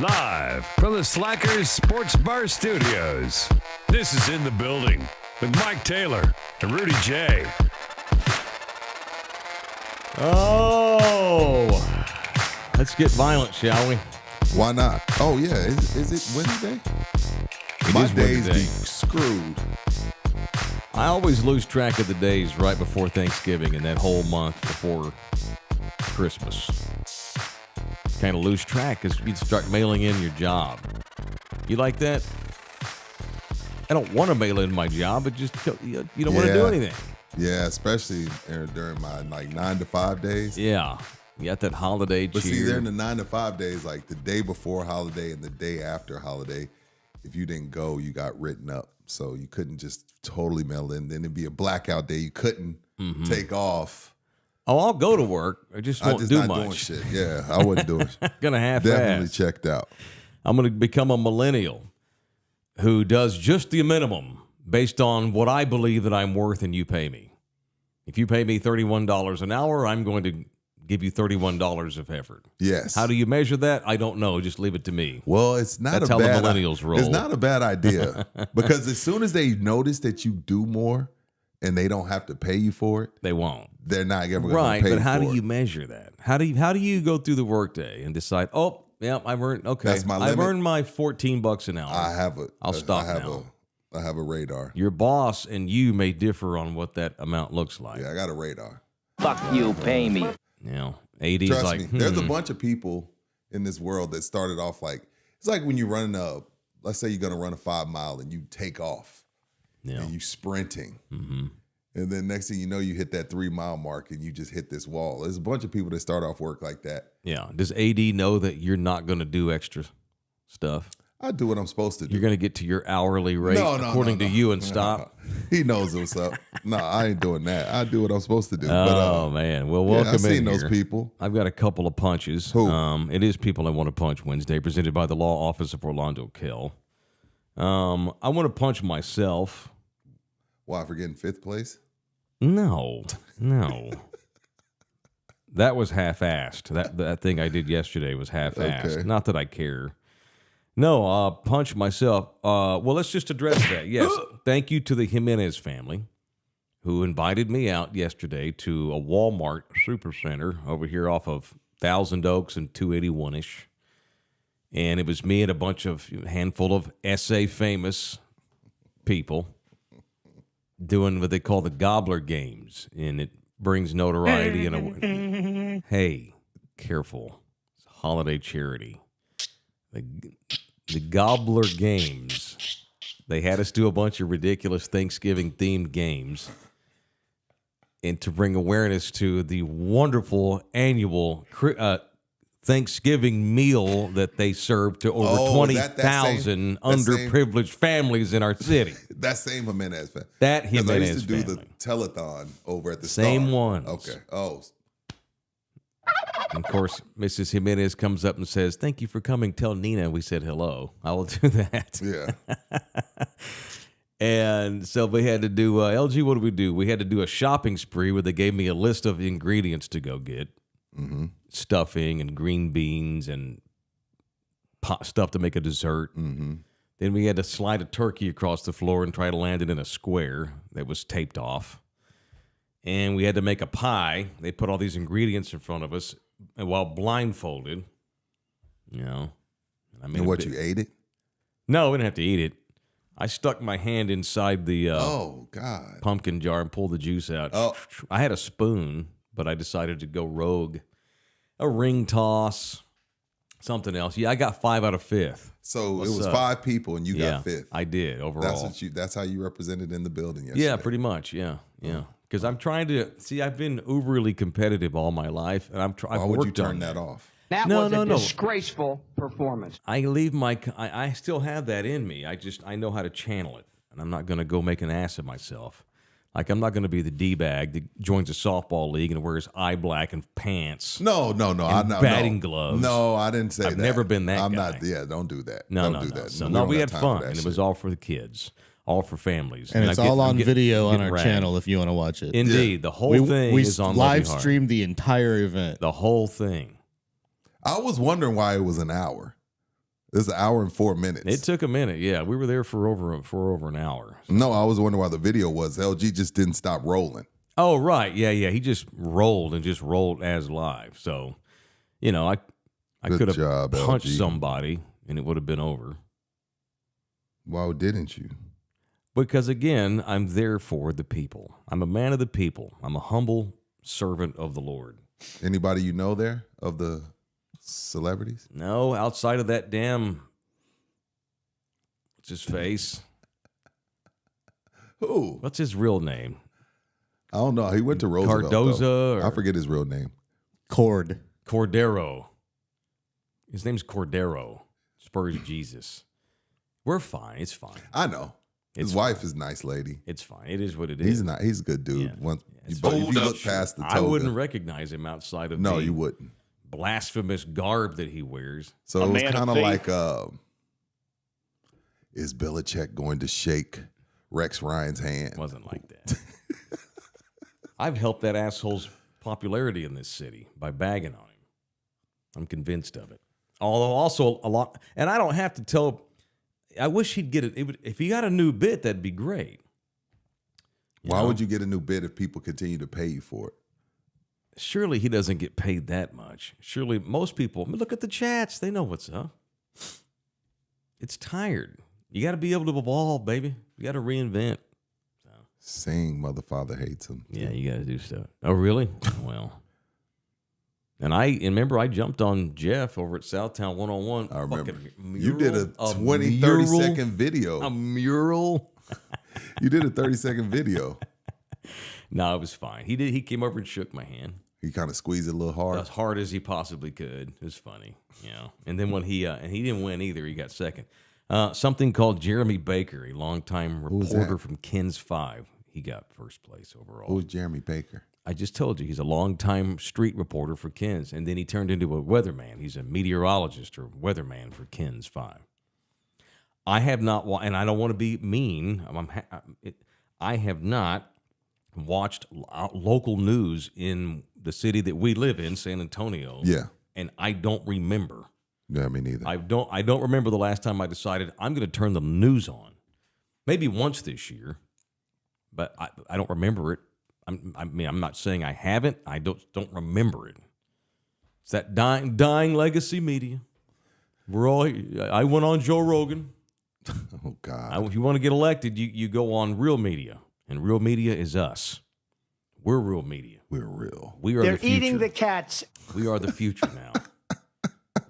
Live from the Slackers Sports Bar Studios. This is In the Building with Mike Taylor and Rudy J. Oh, let's get violent, shall we? Why not? Oh, yeah. Is it Wednesday? My days be screwed. I always lose track of the days right before Thanksgiving and that whole month before Christmas. Kind of lose track because you'd start mailing in your job. You like that? I don't want to mail in my job, but just you don't want to do anything. Yeah, especially during my 9 to 5 days. Yeah, you got that holiday cheer. But see, during the 9 to 5 days, like the day before holiday and the day after holiday, if you didn't go, you got written up. So you couldn't just totally mail in. Then it'd be a blackout day. You couldn't take off. Oh, I'll go to work. I just won't do not much. Doing shit. Yeah, I wasn't doing shit. Gonna half-ass. Definitely checked out. I'm gonna become a millennial who does just the minimum based on what I believe that I'm worth and you pay me. If you pay me $31 an hour, I'm going to give you $31 of effort. Yes. How do you measure that? I don't know. Just leave it to me. Well, it's not That's a how bad the millennials roll. It's not a bad idea because as soon as they notice that you do more and they don't have to pay you for it, They won't. they're not ever going to Right, pay but how for do it. you measure that? How do you go through the workday and decide, oh, yeah, I've earned That's my limit. I've earned my $14 an hour. I'll stop now. I have a radar. Your boss and you may differ on what that amount looks like. Yeah, I got a radar. Fuck you, pay me. You know, AD's Trust like, me, there's a bunch of people in this world that started off like, it's like when you're running let's say you're going to run a 5 mile and you take off and you sprinting. Mm-hmm. And then next thing you know, you hit that 3 mile mark and you just hit this wall. There's a bunch of people that start off work like that. Yeah. Does AD know that you're not going to do extra stuff? I do what I'm supposed to do. You're going to get to your hourly rate according to you and stop? He knows what's up. No, I ain't doing that. I do what I'm supposed to do. Oh, man. Well, welcome I've seen in those here. people. I've got a couple of punches. Who? It is People I Want to Punch Wednesday, presented by the Law Office of Orlando Kell. I want to punch myself. Why, for getting 5th place? No. That was half-assed. That thing I did yesterday was half-assed. Okay. Not that I care. No, punch myself. Well, let's just address that. Yes, thank you to the Jimenez family who invited me out yesterday to a Walmart Supercenter over here off of Thousand Oaks and 281-ish. And it was me and a handful of SA famous people doing what they call the Gobbler Games, and it brings notoriety and hey, careful, it's a holiday charity. The Gobbler Games. They had us do a bunch of ridiculous Thanksgiving themed games, and to bring awareness to the wonderful annual Thanksgiving meal that they serve to over 20,000 underprivileged families in our city. That same Jimenez family. That Jimenez I used to do family. the telethon over at the Same Star. ones. Okay. Oh. And of course, Mrs. Jimenez comes up and says, "Thank you for coming. Tell Nina we said hello." I will do that. Yeah. And so we had to do, LG, what did we do? We had to do a shopping spree where they gave me a list of ingredients to go get. Mm-hmm. Stuffing and green beans and stuff to make a dessert. Mm-hmm. Then we had to slide a turkey across the floor and try to land it in a square that was taped off. And we had to make a pie. They put all these ingredients in front of us while blindfolded. You know. And what, you ate it? No, we didn't have to eat it. I stuck my hand inside the pumpkin jar and pulled the juice out. Oh. I had a spoon, but I decided to go rogue. A ring toss, something else. Yeah, I got 5 out of 5th. So it was 5 people and you got 5th. I did overall. That's how you represented in the building yesterday. Yeah, pretty much. Yeah. Because I'm trying to see. I've been uberly competitive all my life, and Why would you turn that off? That was a disgraceful performance. I still have that in me. I know how to channel it, and I'm not going to go make an ass of myself. Like, I'm not going to be the D-bag that joins a softball league and wears eye black and pants. No. Batting gloves. No, I didn't say that. I've never been that I'm guy. not. Yeah, don't do that. No. Don't do that. So we had fun, and it was all for the kids, all for families. And it's all on video on our channel if you want to watch it. Indeed. The whole thing is on We live streamed the entire event. The whole thing. I was wondering why it was an hour. It was an hour and 4 minutes. It took a minute. Yeah, we were there for over an hour. No, I was wondering why the video was. LG just didn't stop rolling. Oh, right. Yeah. He just rolled as live. So, I could have punched somebody and it would have been over. Why didn't you? Because, again, I'm there for the people. I'm a man of the people. I'm a humble servant of the Lord. Anybody you know there of the celebrities? No, outside of that damn, what's his face? Who? What's his real name? I don't know. He went to Roosevelt. Cardoza? I forget his real name. Cordero. His name's Cordero. Spurs Jesus. We're fine. It's fine. I know. His wife is a nice lady. It's fine. It is what it is. He's not. He's a good dude. Yeah. Once, but if you look past the toga, I wouldn't recognize him outside of you wouldn't. Blasphemous garb that he wears. So it was kind of like, is Belichick going to shake Rex Ryan's hand? It wasn't like that. I've helped that asshole's popularity in this city by bagging on him. I'm convinced of it. Although also a lot, and I don't have to tell. I wish he'd get it. If he got a new bit, that'd be great. Why would you get a new bit if people continue to pay you for it? Surely he doesn't get paid that much. Surely most people, look at the chats. They know what's up. It's tired. You got to be able to evolve, baby. You got to reinvent. Saying Mother Father hates him. Yeah, you got to do stuff. Oh, really? Well. And remember I jumped on Jeff over at Southtown 101. I remember. You did a 30-second video. A mural. You did a 30-second video. No, it was fine. He came over and shook my hand. He kind of squeezed it a little hard. As hard as he possibly could. It was funny. And then when and he didn't win either, he got second. Something called Jeremy Baker, a longtime reporter from Ken's 5. He got first place overall. Who's Jeremy Baker? I just told you, he's a longtime street reporter for Ken's, and then he turned into a weatherman. He's a meteorologist or weatherman for Ken's 5. I have not, and I don't want to be mean, I have not watched local news in the city that we live in, San Antonio. Yeah. And I don't remember. Yeah, me neither. I don't remember the last time I decided I'm going to turn the news on. Maybe once this year, but I don't remember it. I'm not saying I haven't. I don't remember it. It's that dying legacy media. I went on Joe Rogan. Oh God! If you want to get elected, you go on real media, and real media is us. We're real media. We're real. We are. They're the future. eating the cats. We are the future now.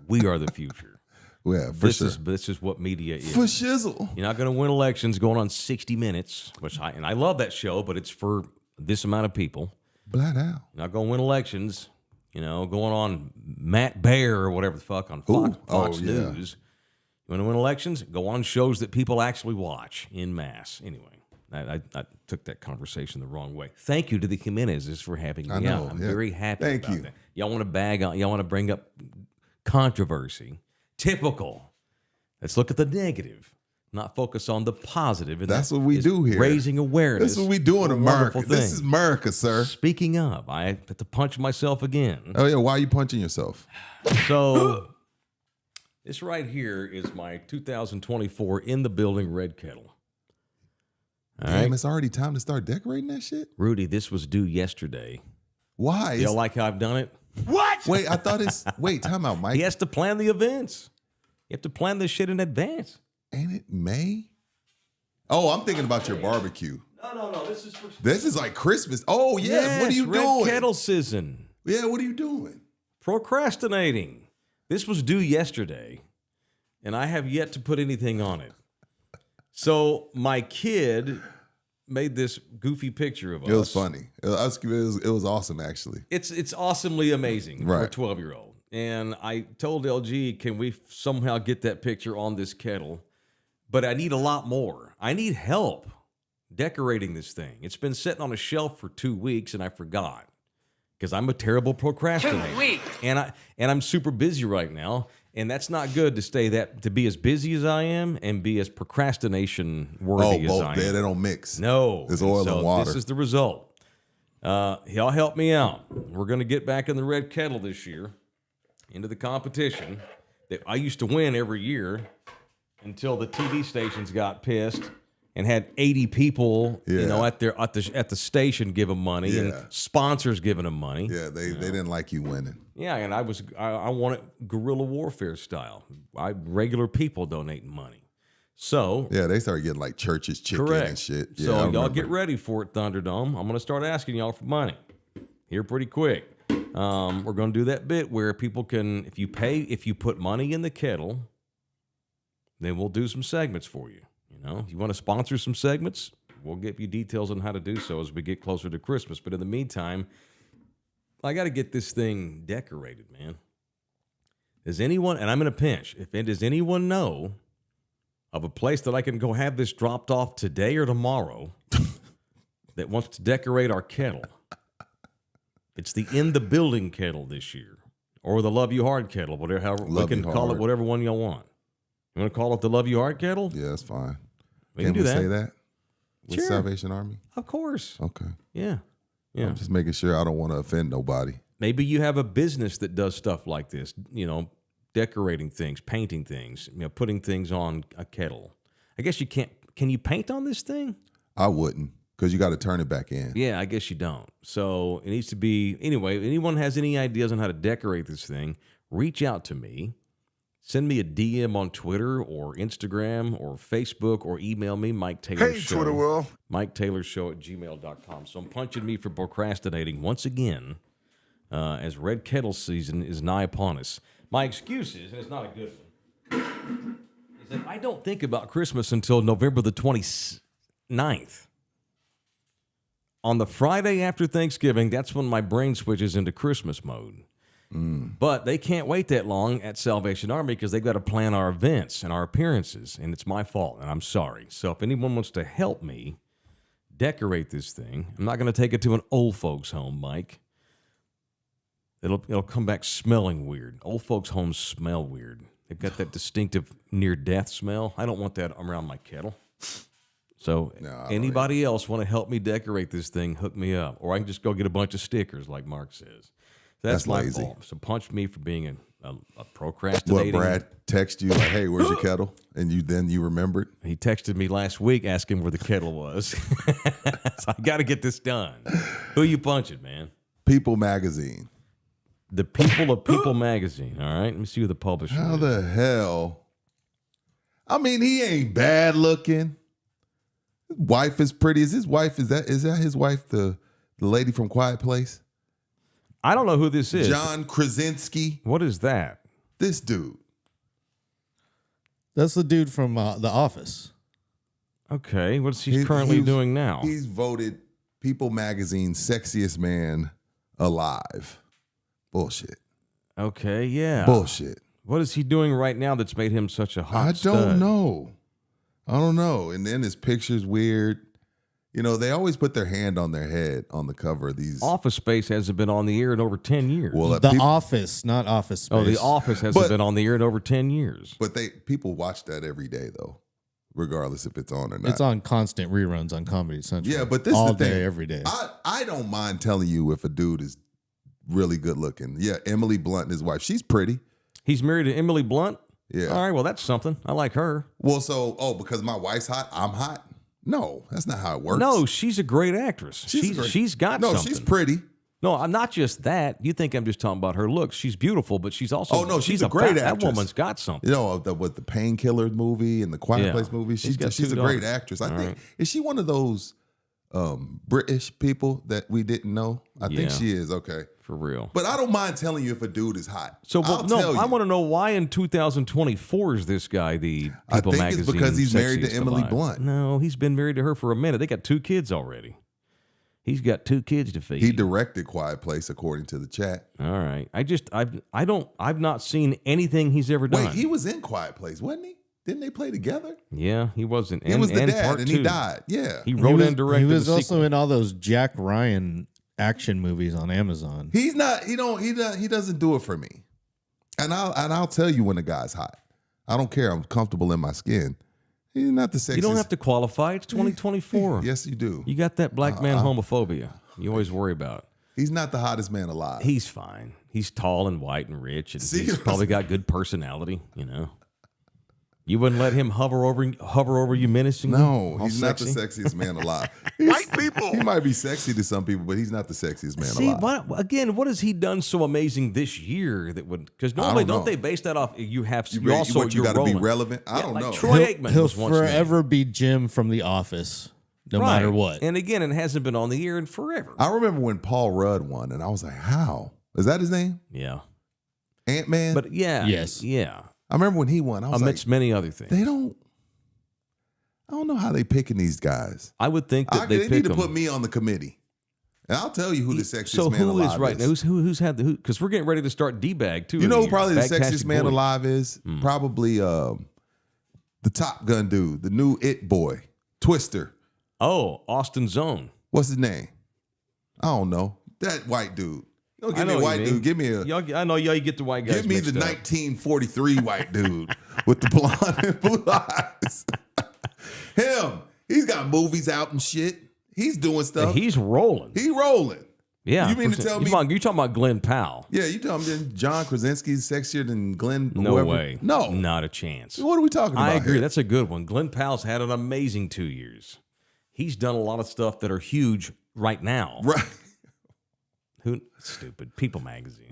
We are the future. Yeah, for sure. This is what media is. For shizzle. You're not going to win elections going on 60 Minutes, and I love that show, but it's for this amount of people. Blat out. You're not going to win elections, going on Matt Bear or whatever the fuck on Fox News. You want to win elections? Go on shows that people actually watch in mass. Anyway, I took that conversation the wrong way. Thank you to the Jimenezes for having me out. I'm very happy about that. Y'all want to bag on, y'all want to bring up controversy. Typical. Let's look at the negative, not focus on the positive. And that's what we do here. Raising awareness. That's what we do in America. This is America, sir. Speaking of, I have to punch myself again. Oh, yeah. Why are you punching yourself? So this right here is my 2024 In the Building red Kettle. Damn, it's already time to start decorating that shit? Rudy, this was due yesterday. Why? You like how I've done it? What? Wait, I thought wait, time out, Mike. He has to plan the events. You have to plan this shit in advance. Ain't it May? Oh, I'm thinking about your barbecue. No. This is like Christmas. Oh, yeah. Yes, what are you red doing? Kettle season. Yeah, what are you doing? Procrastinating. This was due yesterday, and I have yet to put anything on it. So my kid made this goofy picture of us. It was funny. It was awesome, actually. It's awesomely amazing for a Right. 12-year-old. And I told LG, can we somehow get that picture on this kettle? But I need a lot more. I need help decorating this thing. It's been sitting on a shelf for 2 weeks, and I forgot because I'm a terrible procrastinator. 2 weeks. And I'm super busy right now, and that's not good to be as busy as I am and be as procrastination worthy as I am. They don't mix. No, There's oil and water. This is the result. Y'all help me out. We're going to get back in the red kettle this year into the competition. I used to win every year until the TV stations got pissed and had 80 people, at the station give them money and sponsors giving them money. Yeah, they didn't like you winning. Yeah, and I want it guerrilla warfare style. Regular people donating money. So yeah, they started getting like churches chicken correct. and shit. Yeah, so y'all get ready for it, Thunderdome. I'm going to start asking y'all for money here pretty quick. We're going to do that bit where people can, if you put money in the kettle, then we'll do some segments for you. If you want to sponsor some segments, we'll give you details on how to do so as we get closer to Christmas. But in the meantime, I got to get this thing decorated, man. Does anyone, and I'm in a pinch, does anyone know of a place that I can go have this dropped off today or tomorrow that wants to decorate our kettle? It's the In the Building kettle this year, or the Love You Hard kettle, whatever. We can call it whatever one y'all want. You want to call it the Love You Hard kettle? Yeah, that's fine. Can we say that with sure. Salvation Army? Of course. Okay. Yeah. I'm just making sure I don't want to offend nobody. Maybe you have a business that does stuff like this, decorating things, painting things, putting things on a kettle. I guess you can't. Can you paint on this thing? I wouldn't, because you got to turn it back in. Yeah, I guess you don't. So it needs to be, anyway, anyone has any ideas on how to decorate this thing, reach out to me. Send me a DM on Twitter or Instagram or Facebook or email me, Mike Taylor Show. Twitter world. Mike Taylor Show at gmail.com. So I'm punching me for procrastinating once again as Red Kettle season is nigh upon us. My excuse is, and it's not a good one, is that I don't think about Christmas until November the 29th. On the Friday after Thanksgiving, that's when my brain switches into Christmas mode. But they can't wait that long at Salvation Army because they've got to plan our events and our appearances, and it's my fault, and I'm sorry. So if anyone wants to help me decorate this thing, I'm not going to take it to an old folks' home, Mike. It'll come back smelling weird. Old folks' homes smell weird. They've got that distinctive near-death smell. I don't want that around my kettle. So anybody else want to help me decorate this thing, hook me up. Or I can just go get a bunch of stickers like Mark says. That's my lazy. fault. So punch me for being a procrastinating. What, Brad text you like, hey, where's your kettle? And you remembered? He texted me last week asking where the kettle was. So I got to get this done. Who you punching, man? People Magazine. The People of People Magazine. All right. Let me see who the publisher How is. the hell? I mean, he ain't bad looking. His wife is pretty. Is that his wife, the lady from Quiet Place? I don't know who this is. John Krasinski. What is that? This dude. That's the dude from The Office. Okay. What's he currently doing now? He's voted People Magazine sexiest man alive. Bullshit. Okay, yeah. Bullshit. What is he doing right now that's made him such a hot I don't know. And then his picture's weird. They always put their hand on their head on the cover of these. Office Space hasn't been on the air in over 10 years. Well, The Office, not Office Space. Oh, The Office hasn't been on the air in over 10 years. But people watch that every day, though, regardless if it's on or not. It's on constant reruns on Comedy Central. Yeah, but this all is the thing. day, every day. I don't mind telling you if a dude is really good looking. Yeah, Emily Blunt and his wife. She's pretty. He's married to Emily Blunt? Yeah. All right, well, that's something. I like her. Well, because my wife's hot, I'm hot? No, that's not how it works. No, she's a great actress. She's got something. No, she's pretty. No, I'm not just that. You think I'm just talking about her looks. She's beautiful, but she's also... Oh, no, she's a great actress. That woman's got something. With the Painkiller movie and the Quiet Place movie, she's a great actress. I think, is she one of those British people that we didn't know? I think she is. Okay. For real. But I don't mind telling you if a dude is hot. So, I want to know why in 2024 is this guy the People Magazine? I think it's because he's married to Emily alive. Blunt. No, he's been married to her for a minute. They got 2 kids already. He's got 2 kids to feed. He directed Quiet Place, according to the chat. All right. I've not seen anything he's ever done. Wait, he was in Quiet Place, wasn't he? Didn't they play together? Yeah, he wasn't. He was the dad, part and 2. he died. Yeah, he wrote and directed. He was the also sequel. in all those Jack Ryan action movies on Amazon. He's not. He doesn't do it for me. And I'll tell you when the guy's hot. I don't care. I'm comfortable in my skin. He's not the sexiest. You don't have to qualify. It's 2024. Yes, you do. You got that black man homophobia. You always worry about. He's not the hottest man alive. He's fine. He's tall and white and rich, and See, he's probably got good personality. You know, you wouldn't let him hover over you menacingly. No, all he's sexy? not the sexiest man alive. White people. He might be sexy to some people, but he's not the sexiest man alive. Again, what has he done so amazing this year that would? Because normally, don't they base that off? You got to be relevant. I don't know. Troy Aikman He'll was once forever be Jim from The Office, no matter what. And again, it hasn't been on the air in forever. I remember when Paul Rudd won, and I was like, "How is that his name?" Yeah, Ant-Man. but yeah, Yes. yeah. I remember when he won. I was Amidst many other things, they don't. I don't know how they picking these guys. I would think that they pick need to them. put me on the committee, and I'll tell you who the sexiest So man who alive is right now? Who's had the who? Because we're getting ready to start D-Bag too. You know who here. probably the Bagtastic sexiest man Boy. alive is? Probably the Top Gun dude, the new It boy, Twister. Oh, Austin Zone. What's his name? I don't know. That white dude. Don't give me a what white you mean. dude. Give me a. I know y'all. You get the white guys. Give me the mixed up. 1943 white dude with the blonde and blue eyes. Him. He's got movies out and shit. He's doing stuff. He's rolling. He rolling. Yeah. You mean to tell me? You're talking about Glenn Powell? Yeah, you tell me John Krasinski's sexier than Glenn? No whoever? way. No. Not a chance. What are we talking about? I agree. here? That's a good one. Glenn Powell's had an amazing 2 years. He's done a lot of stuff that are huge right now. Right. Who? Stupid. People magazine.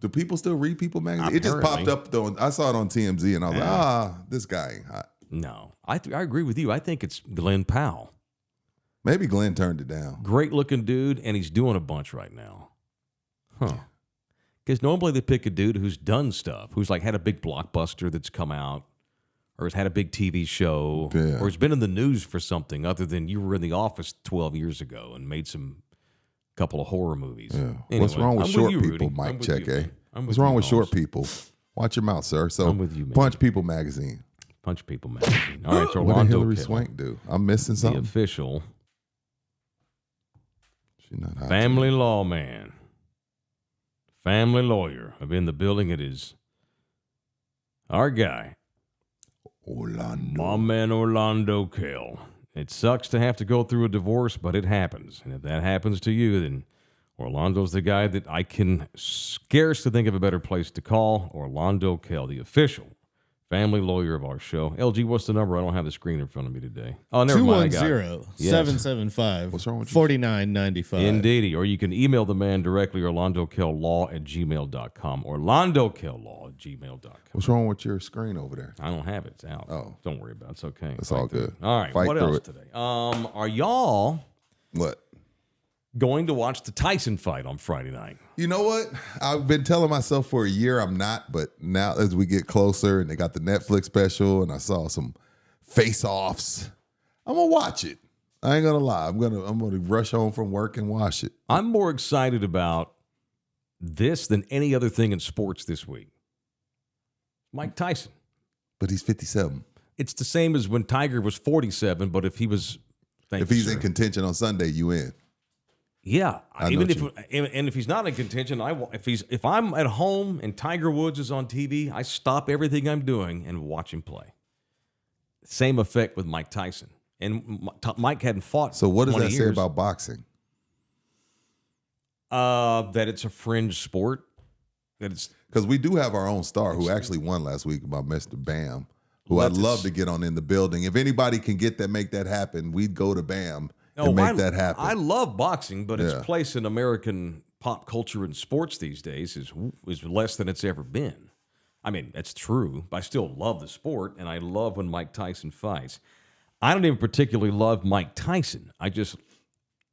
Do people still read People magazine? It just popped Apparently. up though. I saw it on TMZ and I was like, this guy ain't hot. No. I agree with you. I think it's Glenn Powell. Maybe Glenn turned it down. Great looking dude, and he's doing a bunch right now. Huh. Because normally they pick a dude who's done stuff, who's like had a big blockbuster that's come out, or has had a big TV show, Yeah. or has been in the news for something other than you were in the office 12 years ago and made some couple of horror movies. Yeah. Anyway, What's wrong with I'm short you, people, Rudy. I'm Mike with Check, you, eh? man. I'm What's with wrong you, with short Holmes. people? Watch your mouth, sir. So I'm with you, man. Punch People magazine. Punch People magazine. All right, so What did Orlando Hillary Kettle, Swank do? I'm missing the something. official She's not hot. family lawman, family lawyer. I'm in the building. It is our guy, Orlando. my man Orlando Kell. It sucks to have to go through a divorce, but it happens. And if that happens to you, then Orlando's the guy that I can scarcely think of a better place to call. Orlando Kell, the official family lawyer of our show. LG, what's the number? I don't have the screen in front of me today. Oh, never mind. I got it. 210-775. What's wrong with you? 4995. Indeedy. Or you can email the man directly, orlandokell@gmail.com. orlandokell@gmail.com. What's wrong with your screen over there? I don't have it. It's out. Oh. Don't worry about it. It's okay. It's Fight all through good. it. All right. Fight what through else it. today? Are y'all What? going to watch the Tyson fight on Friday night? You know what? I've been telling myself for a year I'm not, but now as we get closer and they got the Netflix special and I saw some face-offs, I'm gonna watch it. I ain't gonna lie. I'm gonna rush home from work and watch it. I'm more excited about this than any other thing in sports this week. Mike Tyson. But he's 57. It's the same as when Tiger was 47, but if he was, If he's in contention on Sunday, you in. yeah, I know even what if he's not in contention, if I'm at home and Tiger Woods is on TV, I stop everything I'm doing and watch him play. Same effect with Mike Tyson, and Mike hadn't fought. So what does 20 that say years. about boxing? That it's a fringe sport. That it's Because we do have our own star who actually won last week about Mr. Bam, who I'd love to get on in the building. If anybody can make that happen, we'd go to Bam and make that happen. I love boxing, but Yeah. its place in American pop culture and sports these days is less than it's ever been. I mean, that's true, but I still love the sport, and I love when Mike Tyson fights. I don't even particularly love Mike Tyson.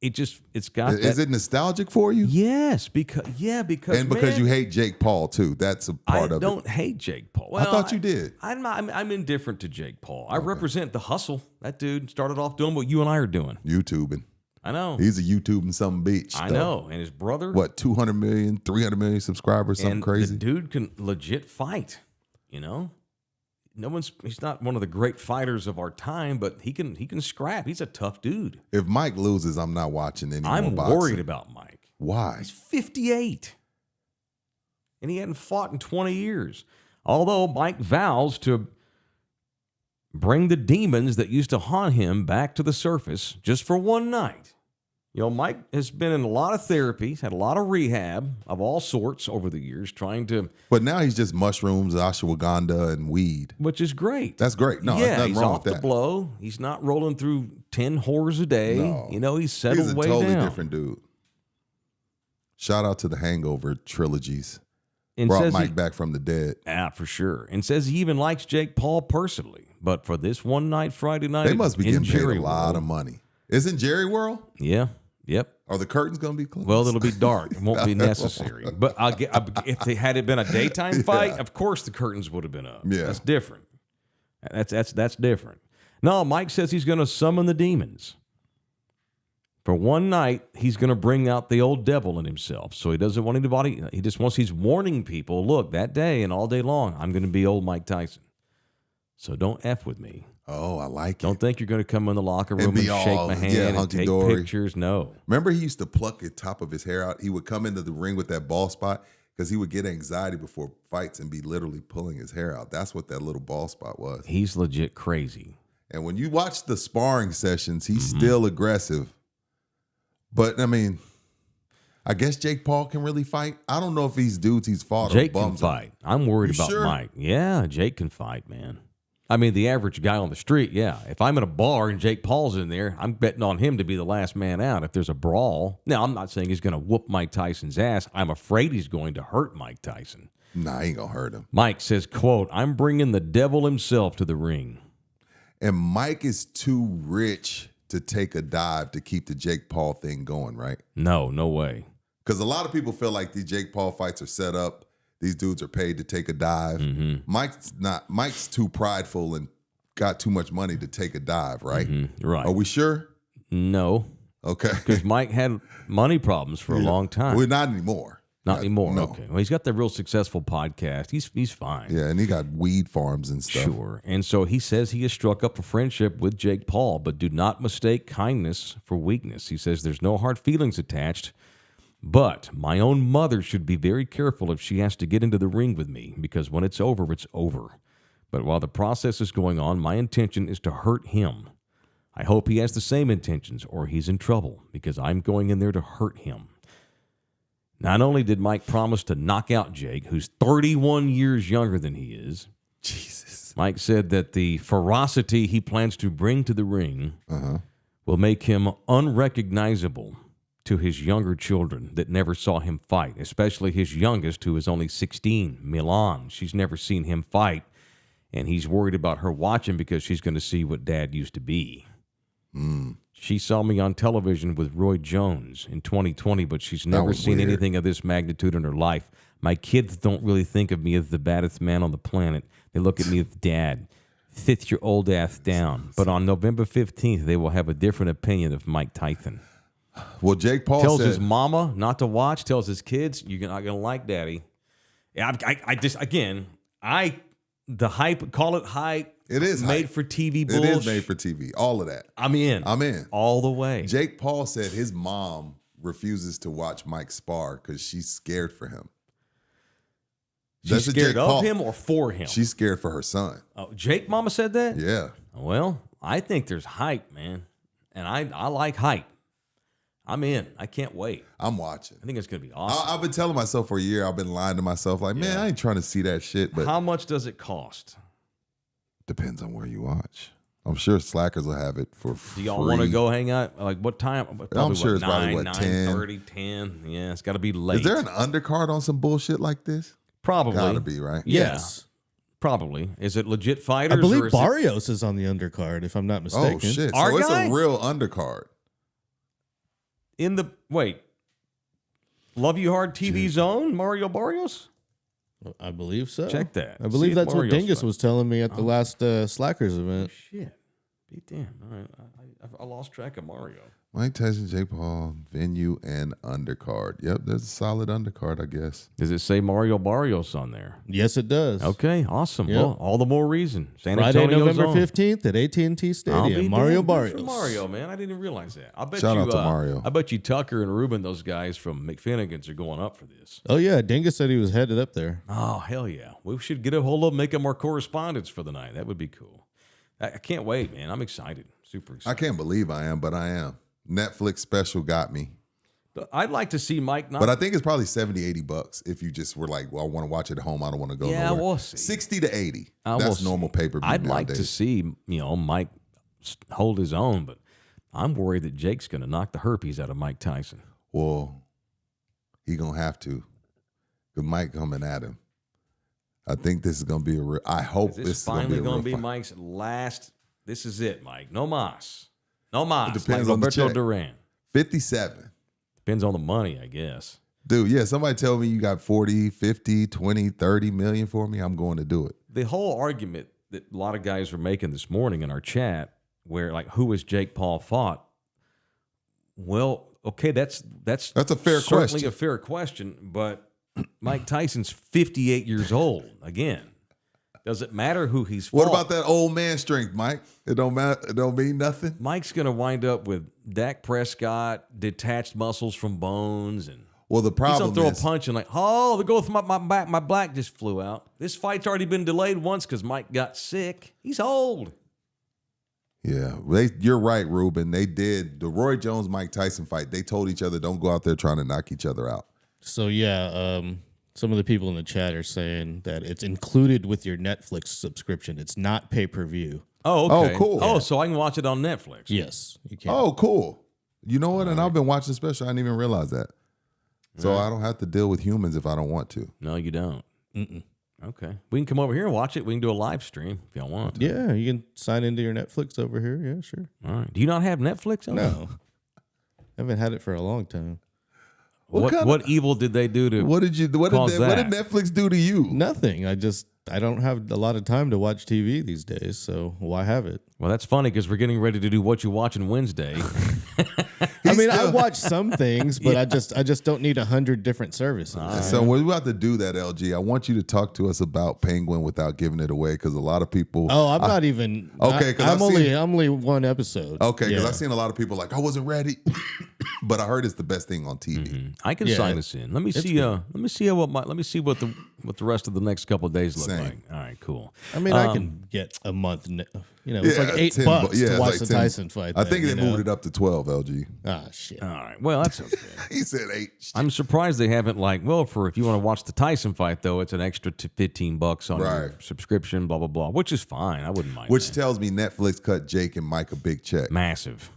It's got Is it nostalgic for you? Yes, because Because you hate Jake Paul too. That's a part I of don't it. hate Jake Paul. I thought you did. I'm indifferent to Jake Paul. I represent the hustle. That dude started off doing what you and I are doing. YouTubing. I know. He's a YouTubing some bitch. I though. know. And his brother. What, 200 million, 300 million subscribers, something and crazy? The dude can legit fight. You know, he's not one of the great fighters of our time, but he can scrap. He's a tough dude. If Mike loses, I'm not watching any more I'm boxing. worried about Mike. Why? He's 58, and he hadn't fought in 20 years. Although Mike vows to bring the demons that used to haunt him back to the surface just for one night. You know, Mike has been in a lot of therapy. He's had a lot of rehab of all sorts over the years, trying to. But now he's just mushrooms, ashwagandha, and weed. Which is great. That's great. No, yeah, there's nothing he's wrong off with the that. blow. He's not rolling through 10 whores a day. No. You know, he's settled He's a way totally down. different dude. Shout out to the Hangover trilogies. And Brought says Mike back from the dead. Yeah, for sure. And says he even likes Jake Paul personally. But for this one night, Friday night, They must be in getting paid Jerry a lot World, of money. Isn't Jerry World? Yeah. Yep. Are the curtains going to be closed? Well, it'll be dark. It won't be necessary. But if they had it been a daytime fight, of course the curtains would have been up. Yeah. That's different. That's different. No, Mike says he's going to summon the demons. For one night, he's going to bring out the old devil in himself. So he doesn't want anybody. He's warning people, look, that day and all day long, I'm going to be old Mike Tyson. So don't F with me. Oh, I like it. Don't think you're going to come in the locker room and, be shake all, my hand yeah, and take hunky-dory. pictures. No. Remember, he used to pluck the top of his hair out. He would come into the ring with that bald spot because he would get anxiety before fights and be literally pulling his hair out. That's what that little bald spot was. He's legit crazy. And when you watch the sparring sessions, he's Mm-hmm. still aggressive. But, I mean, I guess Jake Paul can really fight. I don't know if these dudes he's fought Jake are can bums. fight. I'm worried You about sure? Mike. Yeah, Jake can fight, man. I mean, the average guy on the street, yeah. If I'm in a bar and Jake Paul's in there, I'm betting on him to be the last man out if there's a brawl. Now, I'm not saying he's going to whoop Mike Tyson's ass. I'm afraid he's going to hurt Mike Tyson. Nah, he ain't going to hurt him. Mike says, quote, I'm bringing the devil himself to the ring. And Mike is too rich to take a dive to keep the Jake Paul thing going, right? No way. Because a lot of people feel like these Jake Paul fights are set up. These dudes are paid to take a dive. Mm-hmm. Mike's not. Mike's too prideful and got too much money to take a dive, right? Right. Are we sure? No, Okay. because Mike had money problems for a long time. Well, not anymore. Not anymore. No. Okay. Well, he's got the real successful podcast. He's fine. Yeah, and he got weed farms and stuff. Sure. And so he says he has struck up a friendship with Jake Paul, but do not mistake kindness for weakness. He says there's no hard feelings attached, but my own mother should be very careful if she has to get into the ring with me, because when it's over, it's over. But while the process is going on, my intention is to hurt him. I hope he has the same intentions or he's in trouble, because I'm going in there to hurt him. Not only did Mike promise to knock out Jake, who's 31 years younger than he is, Jesus. Mike said that the ferocity he plans to bring to the ring will make him unrecognizable to his younger children that never saw him fight, especially his youngest, who is only 16, Milan. She's never seen him fight, and he's worried about her watching because she's going to see what Dad used to be. She saw me on television with Roy Jones in 2020, but she's never was seen weird. anything of this magnitude in her life. My kids don't really think of me as the baddest man on the planet. They look at me as Dad. Sit your old ass down. But on November 15th, they will have a different opinion of Mike Tyson. Well, Jake Paul Tells said, his mama not to watch. Tells his kids, you're not going to like Daddy. Yeah, I just, again, the hype, call it hype. It is made hype. for TV it bullshit. is made for TV. All of that. I'm in. I'm in. All the way. Jake Paul said his mom refuses to watch Mike spar because she's scared for him. She's That's what scared Jake of Paul- him or for him? She's scared for her son. Oh, Jake mama said that? Yeah. Well, I think there's hype, man. And I like hype. I'm in. I can't wait. I'm watching. I think it's going to be awesome. I've been telling myself for a year, I've been lying to myself, like, man, I ain't trying to see that shit, but How much does it cost? depends on where you watch. I'm sure Slackers will have it for free. Do y'all want to go hang out? Like what time? Probably sure it's probably, 9, what, 10? 9:30, 10. Yeah, it's got to be late. Is there an undercard on some bullshit like this? Probably. Gotta be, right? Yeah, Yes. probably. Is it legit fighters? I believe or is it Barrios is on the undercard, if I'm not mistaken. Oh, shit. Our So it's guy? a real undercard. in the wait? Love You Hard TV zone? Mario Barrios? I believe so. Check that. I believe See if that's what Mario's Dingus fight. was telling me at the last Slackers event. Shit. Be damned. All right. I lost track of Mario. Mike Tyson, Jake Paul, venue, and undercard. Yep, there's a solid undercard, I guess. Does it say Mario Barrios on there? Yes, it does. Okay, awesome. Yep. Well, all the more reason. San Friday, Antonio's November on. 15th at AT&T I'll Stadium. be Mario damned. Good for Barrios. Mario, man. I didn't even realize that. I bet Shout you, out to Mario. I bet you Tucker and Ruben, those guys from McFinnigan's, are going up for this. Oh, yeah. Dingus said he was headed up there. Oh, hell yeah. We should get a hold of them, make them our correspondents for the night. That would be cool. I can't wait, man. I'm excited. Super I excited. can't believe I am, but I am. Netflix special got me. I'd like to see Mike. But I think it's probably $70-$80 if you just were like, well, I want to watch it at home. I don't want to go nowhere. We'll see. 60 to 80. That's normal pay-per-view I'd nowadays. like to see, Mike hold his own, but I'm worried that Jake's going to knock the herpes out of Mike Tyson. Well, he going to have to. Because Mike coming at him. I think this is going to be a real. I hope this is finally going to be fight. Mike's last. This is it, Mike. No mas. No mas. It depends like on the Roberto check. Duran. 57. Depends on the money, I guess. Dude, yeah, somebody tell me you got 40, 50, 20, 30 million for me, I'm going to do it. The whole argument that a lot of guys were making this morning in our chat, where like, who was Jake Paul fought? Well, okay, that's a fair certainly question. a fair question, but Mike Tyson's 58 years old. Again, does it matter who he's fought? What about that old man strength, Mike? It don't matter. It don't mean nothing. Mike's going to wind up with Dak Prescott, detached muscles from bones, and Well, the he's problem going to throw is, a punch and like, oh, the go through my back, my black just flew out. This fight's already been delayed once because Mike got sick. He's old. yeah, you're right, Ruben. They did the Roy Jones Mike Tyson fight. They told each other, don't go out there trying to knock each other out. So yeah, some of the people in the chat are saying that it's included with your Netflix subscription. It's not pay-per-view. Oh, okay. Oh, cool. Oh, so I can watch it on Netflix. Yes, you can. Oh, cool. You know what? And I've been watching the special. I didn't even realize that. So I don't have to deal with humans if I don't want to. No, you don't. Okay. We can come over here and watch it. We can do a live stream if y'all want. Yeah, you can sign into your Netflix over here. Yeah, sure. All right. Do you not have Netflix on? No, haven't had it for a long time. What evil did they do to What did Netflix do to you? Nothing. I don't have a lot of time to watch TV these days, so why have it? Well, that's funny because we're getting ready to do What You Watching Wednesday. I mean, I watch some things, but I just don't need 100 different services. So we're about to do that, LG. I want you to talk to us about Penguin without giving it away because a lot of people. Oh, I'm not even. Okay, 'cause I'm only one episode. Okay, because Yeah. I've seen a lot of people like I wasn't ready, but I heard it's the best thing on TV. I can sign us in. Let me see. Let me see what the rest of the next couple of days look Same. like. All right, cool. I mean, I can get a month. It's like $8 $10 to watch it's the like Tyson fight. I think they moved it up to 12. LG. Ah, shit. All right. Well, that's okay. He said 8. I'm surprised they haven't if you want to watch the Tyson fight though, it's an extra $15 on your Right. subscription. Blah blah blah, which is fine. I wouldn't mind. Which that. tells me Netflix cut Jake and Mike a big check. Massive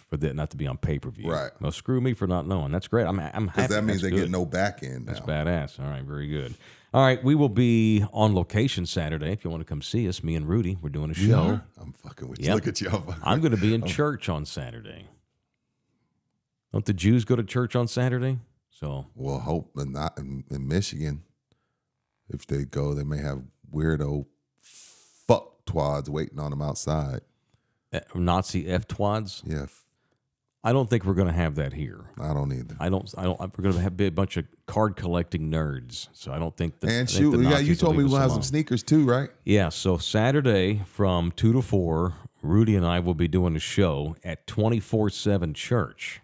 for that not to be on pay-per-view. Right. Well, screw me for not knowing. That's great. I'm happy. Because that means That's they good. get no back end now. That's badass. All right, very good. All right, we will be on location Saturday. If you want to come see us, me and Rudy, we're doing a show. I'm fucking with you. Yep. Look at y'all. I'm going to be in church on Saturday. Don't the Jews go to church on Saturday? So Well, hope but not in Michigan. If they go, they may have weirdo fuck twads waiting on them outside. Nazi F-twads. Yeah, I don't think we're going to have that here. I don't either. I don't. We're going to have a bunch of card collecting nerds. So I don't think that. And I think shoot, the you Nazis told me will leave we'll us have alone. some sneakers too, right? Yeah. So Saturday from 2 to 4, Rudy and I will be doing a show at 24/7 Church.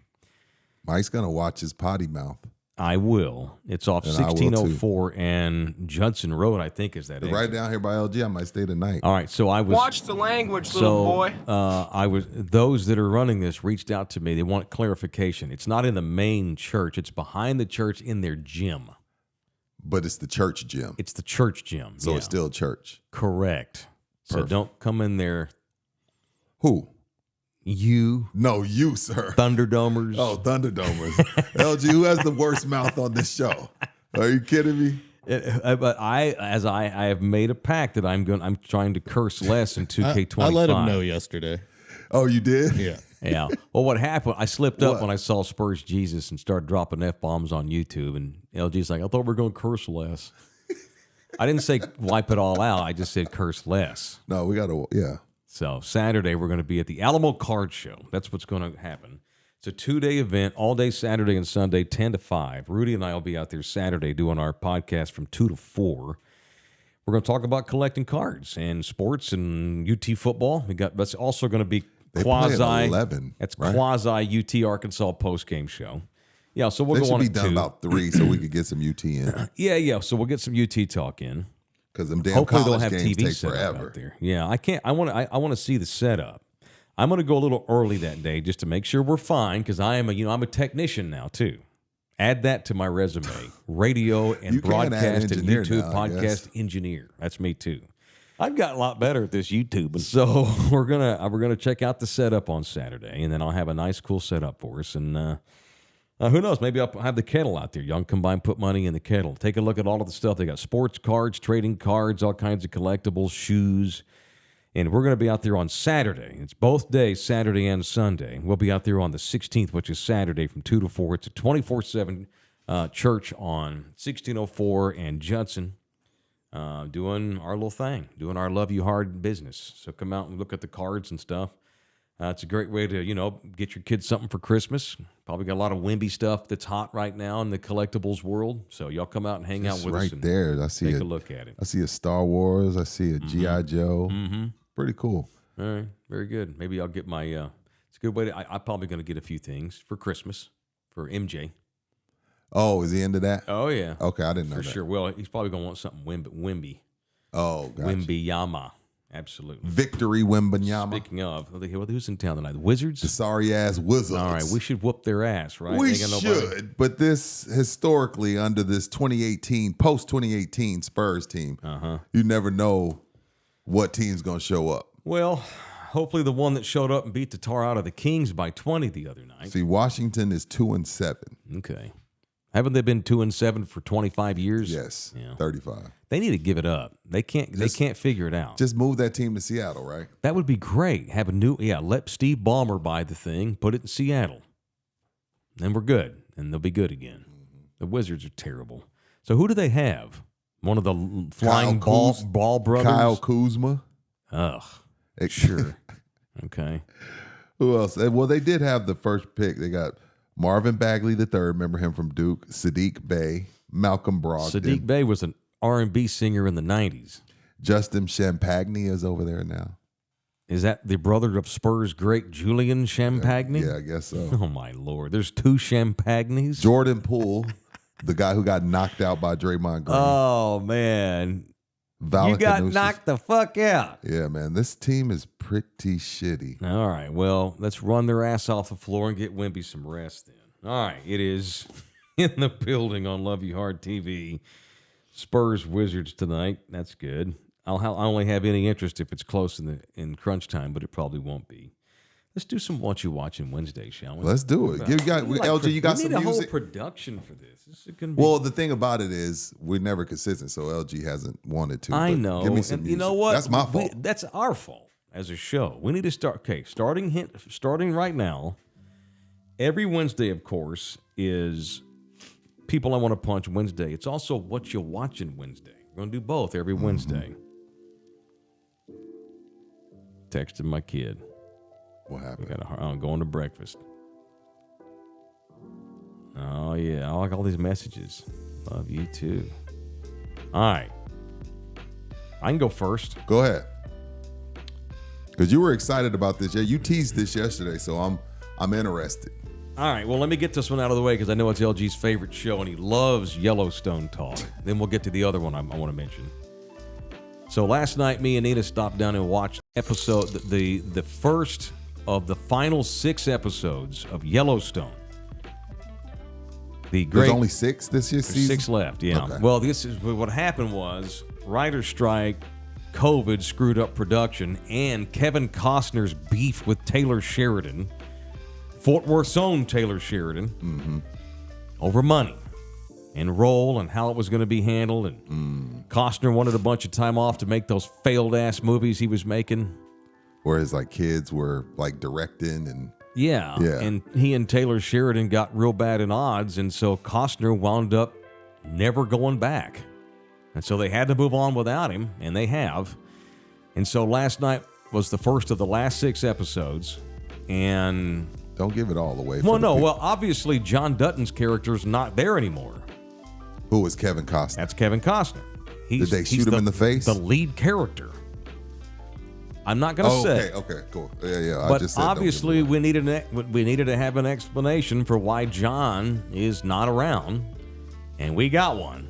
Mike's gonna watch his potty mouth. I will. It's off And I will, too. 1604 and Judson Road, I think, is that exit. Right down here by LG, I might stay the night. All right, so I was. Watch the language, little boy. Those that are running this reached out to me. They want clarification. It's not in the main church. It's behind the church in their gym. But it's the church gym, It's the church gym. so yeah. it's still church. Correct. So Perfect. don't come in there. Who? You No, you, sir. Thunderdomers. Oh, Thunderdomers. LG, who has the worst mouth on this show? Are you kidding me? But I have made a pact that I'm trying to curse less in 2K25. I let him know yesterday. Oh, you did? Yeah. Yeah. Well, what happened? I slipped up What? when I saw Spurs Jesus and started dropping F-bombs on YouTube. And LG's like, I thought we were going to curse less. I didn't say wipe it all out. I just said curse less. No, we got to, yeah. So Saturday, we're going to be at the Alamo Card Show. That's what's going to happen. It's a 2-day event, all day Saturday and Sunday, 10 to 5. Rudy and I will be out there Saturday doing our podcast from 2 to 4. We're going to talk about collecting cards and sports and UT football. That's also going to be They play at quasi 11, That's right? quasi UT Arkansas post-game show. Yeah, so we'll They go should on be at done 2. about 3 so we could get some UT in. Yeah. So we'll get some UT talk in. Because them damn Hopefully they'll college have games TV take set up forever. out there. Yeah, I want to see the setup. I'm going to go a little early that day just to make sure we're fine because I'm a technician now too. Add that to my resume: radio and You can add broadcast and engineer YouTube now, I guess. podcast engineer. That's me too. I've gotten a lot better at this YouTube, and so we're gonna check out the setup on Saturday, and then I'll have a nice, cool setup for us. And who knows? Maybe I'll have the Kettle out there. Y'all can combine, put money in the Kettle. Take a look at all of the stuff. They got sports cards, trading cards, all kinds of collectibles, shoes. And we're going to be out there on Saturday. It's both days, Saturday and Sunday. We'll be out there on the 16th, which is Saturday from 2 to 4. It's a 24/7 church on 1604 and Judson, doing our little thing, doing our Love You Hard business. So come out and look at the cards and stuff. It's a great way to, get your kids something for Christmas. Probably got a lot of Wemby stuff that's hot right now in the collectibles world. So y'all come out and hang out with us. Right there. I see take a look at it. I see a Star Wars. I see a G.I. Joe. Mm-hmm. Pretty cool. All right, very good. Maybe I'll get my. It's a good way to. I'm probably going to get a few things for Christmas for MJ. Oh, is he into that? Oh yeah. Okay, I didn't know for that. sure. Well, he's probably going to want something Wemby. Oh, gotcha. Wembanyama. Absolutely. Victory Wembanyama. Speaking of, who's in town tonight? The Wizards. The sorry ass Wizards. All right, we should whoop their ass, right? We Ain't got nobody- should, but this historically under this 2018 post 2018 Spurs team, you never know what team's gonna show up. Well, hopefully the one that showed up and beat the tar out of the Kings by 20 the other night. See, Washington is 2-7. Okay. Haven't they been 2-7 for 25 years? Yes, Yeah. 35. They need to give it up. They can't figure it out. Just move that team to Seattle, right? That would be great. Have let Steve Ballmer buy the thing, put it in Seattle. Then we're good, and they'll be good again. The Wizards are terrible. So who do they have? One of the flying ball brothers? Kyle Kuzma. Ugh. Sure. Okay. Who else? Well, they did have the first pick. They got Marvin Bagley III, remember him from Duke, Sadiq Bey, Malcolm Brogdon. Sadiq Bey was an R&B singer in the 90s. Justin Champagne is over there now. Is that the brother of Spurs great Julian Champagne? Yeah, I guess so. Oh, my Lord. There's two Champagnes? Jordan Poole, the guy who got knocked out by Draymond Green. Oh, man. You got Valanciunas. knocked the fuck out. Yeah, man. This team is pretty shitty. All right. Well, let's run their ass off the floor and get Wemby some rest then. All right. It is in the building on Love You Hard TV. Spurs Wizards tonight. That's good. I only have any interest if it's close in crunch time, but it probably won't be. Let's do some What You Watching Wednesday, shall we? Let's do it. LG, you got we some need a whole music? production for this. This is gonna be. Well, the thing about it is we're never consistent, so LG hasn't wanted to. I but know. Give me some And music. you know what? That's my fault. That's our fault as a show. We need to start. Okay, starting right now. Every Wednesday, of course, is People I Want to Punch Wednesday. It's also What You Watching Wednesday. We're gonna do both every Wednesday. Texted my kid. What happened? I'm going to breakfast. Oh, yeah. I like all these messages. Love you, too. All right. I can go first. Go ahead. Because you were excited about this. Yeah, you teased this yesterday, so I'm interested. All right. Well, let me get this one out of the way because I know it's LG's favorite show, and he loves Yellowstone talk. Then we'll get to the other one I want to mention. So last night, me and Nina stopped down and watched the first of the final 6 episodes of Yellowstone. There's only 6 this year season? 6 left, yeah. Okay. Well, this is what happened was writer's strike, COVID screwed up production, and Kevin Costner's beef with Taylor Sheridan, Fort Worth's own Taylor Sheridan, over money and role and how it was going to be handled. And Costner wanted a bunch of time off to make those failed-ass movies he was making. Whereas like kids were like directing and Yeah. And he and Taylor Sheridan got real bad in odds, and so Costner wound up never going back. And so they had to move on without him, and they have. And so last night was the first of the last 6 episodes, and... Don't give it all away. Well, obviously John Dutton's character's not there anymore. Who was Kevin Costner? That's Kevin Costner. Did they shoot him in the face? The lead character. I'm not going to say. Okay, cool. Yeah. But obviously, we needed to have an explanation for why John is not around, and we got one.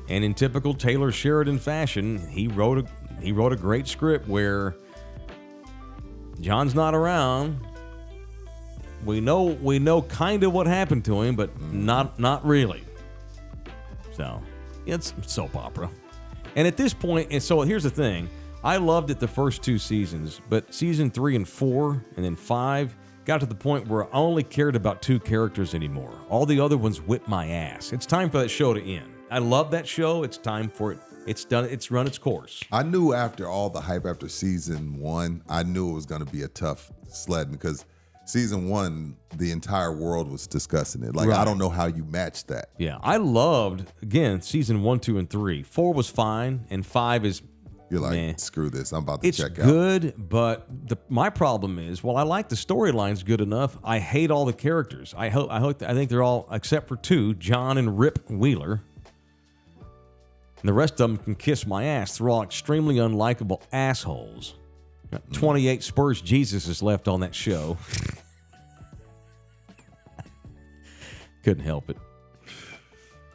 And in typical Taylor Sheridan fashion, he wrote a great script where John's not around. We know kind of what happened to him, but not really. So it's soap opera. And at this point, and so here's the thing. I loved it the first 2 seasons, but season 3 and 4 and then 5 got to the point where I only cared about 2 characters anymore. All the other ones whipped my ass. It's time for that show to end. I love that show. It's time for it. It's done. It's run its course. I knew after all the hype after season 1, I knew it was going to be a tough sled because season 1, the entire world was discussing it. Like, Right. I don't know how you match that. Yeah, I loved, again, season 1, 2, and 3. 4 was fine, and 5 is You're like, meh. screw this. I'm about to It's check out. good, but my problem is, while I like the storylines good enough, I hate all the characters. I think they're all, except for 2, John and Rip Wheeler. And the rest of them can kiss my ass. They're all extremely unlikable assholes. 28 Spurs Jesus is left on that show. Couldn't help it.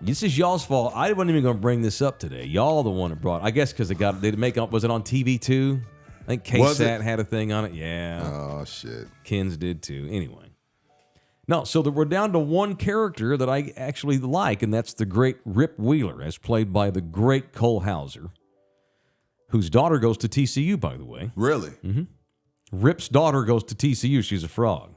This is y'all's fault. I wasn't even going to bring this up today. Y'all the one that brought it. I guess because they make up. Was it on TV too? I think KSAT had a thing on it. Yeah. Oh, shit. Kins did too. Anyway. No, so we're down to one character that I actually like, and that's the great Rip Wheeler, as played by the great Cole Hauser, whose daughter goes to TCU, by the way. Really? Mm-hmm. Rip's daughter goes to TCU. She's a frog.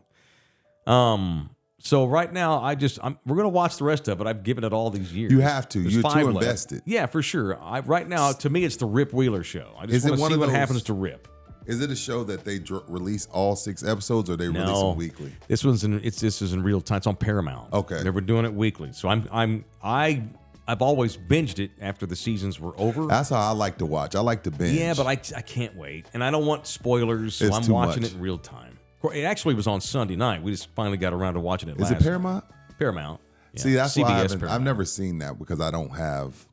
So right now, we're going to watch the rest of it. I've given it all these years. You have to. There's You're 5 too left. invested. Yeah, for sure. Right now, to me, it's the Rip Wheeler show. I just Is it want to one see of what those- happens to Rip. Is it a show that they release all 6 episodes, or they release them weekly? This is in real time. It's on Paramount. Okay. They were doing it weekly. So I've always binged it after the seasons were over. That's how I like to watch. I like to binge. Yeah, but I can't wait, and I don't want spoilers, so It's I'm too watching much. it in real time. It actually was on Sunday night. We just finally got around to watching it. Is last it Paramount? night. Paramount. Yeah. See, that's why I've Paramount. never seen that because I don't have.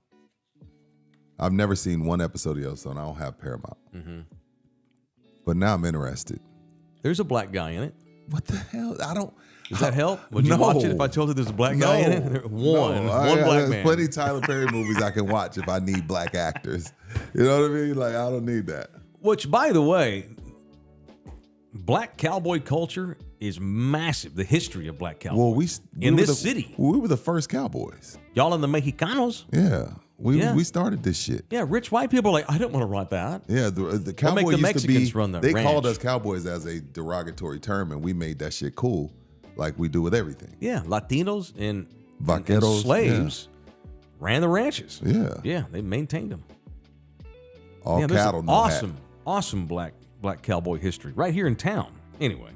I've never seen one episode of Yellowstone. I don't have Paramount. Mm-hmm. But now I'm interested. There's a black guy in it. What the hell? I don't. Does that help? Would you No. watch it if I told you there's a black guy in it? One black there's man. plenty of Tyler Perry movies I can watch if I need black actors. You know what I mean? Like, I don't need that. Which, by the way, black cowboy culture is massive. The history of black cowboys. Well, we in were this the- city. We were the first Cowboys. Y'all in the Mexicanos? Yeah. Yeah. We started this shit. Yeah, rich white people are like, I don't want to write that. Yeah, the make Cowboy the used Mexicans to be. run the They called ranch. us Cowboys as a derogatory term, and we made that shit cool, like we do with everything. Yeah, Latinos and Vaqueros, slaves ran the ranches. Yeah, Yeah, they maintained them. all Yeah, there's cattle. an No awesome, hat. awesome black cowboy history right here in town. Anyway,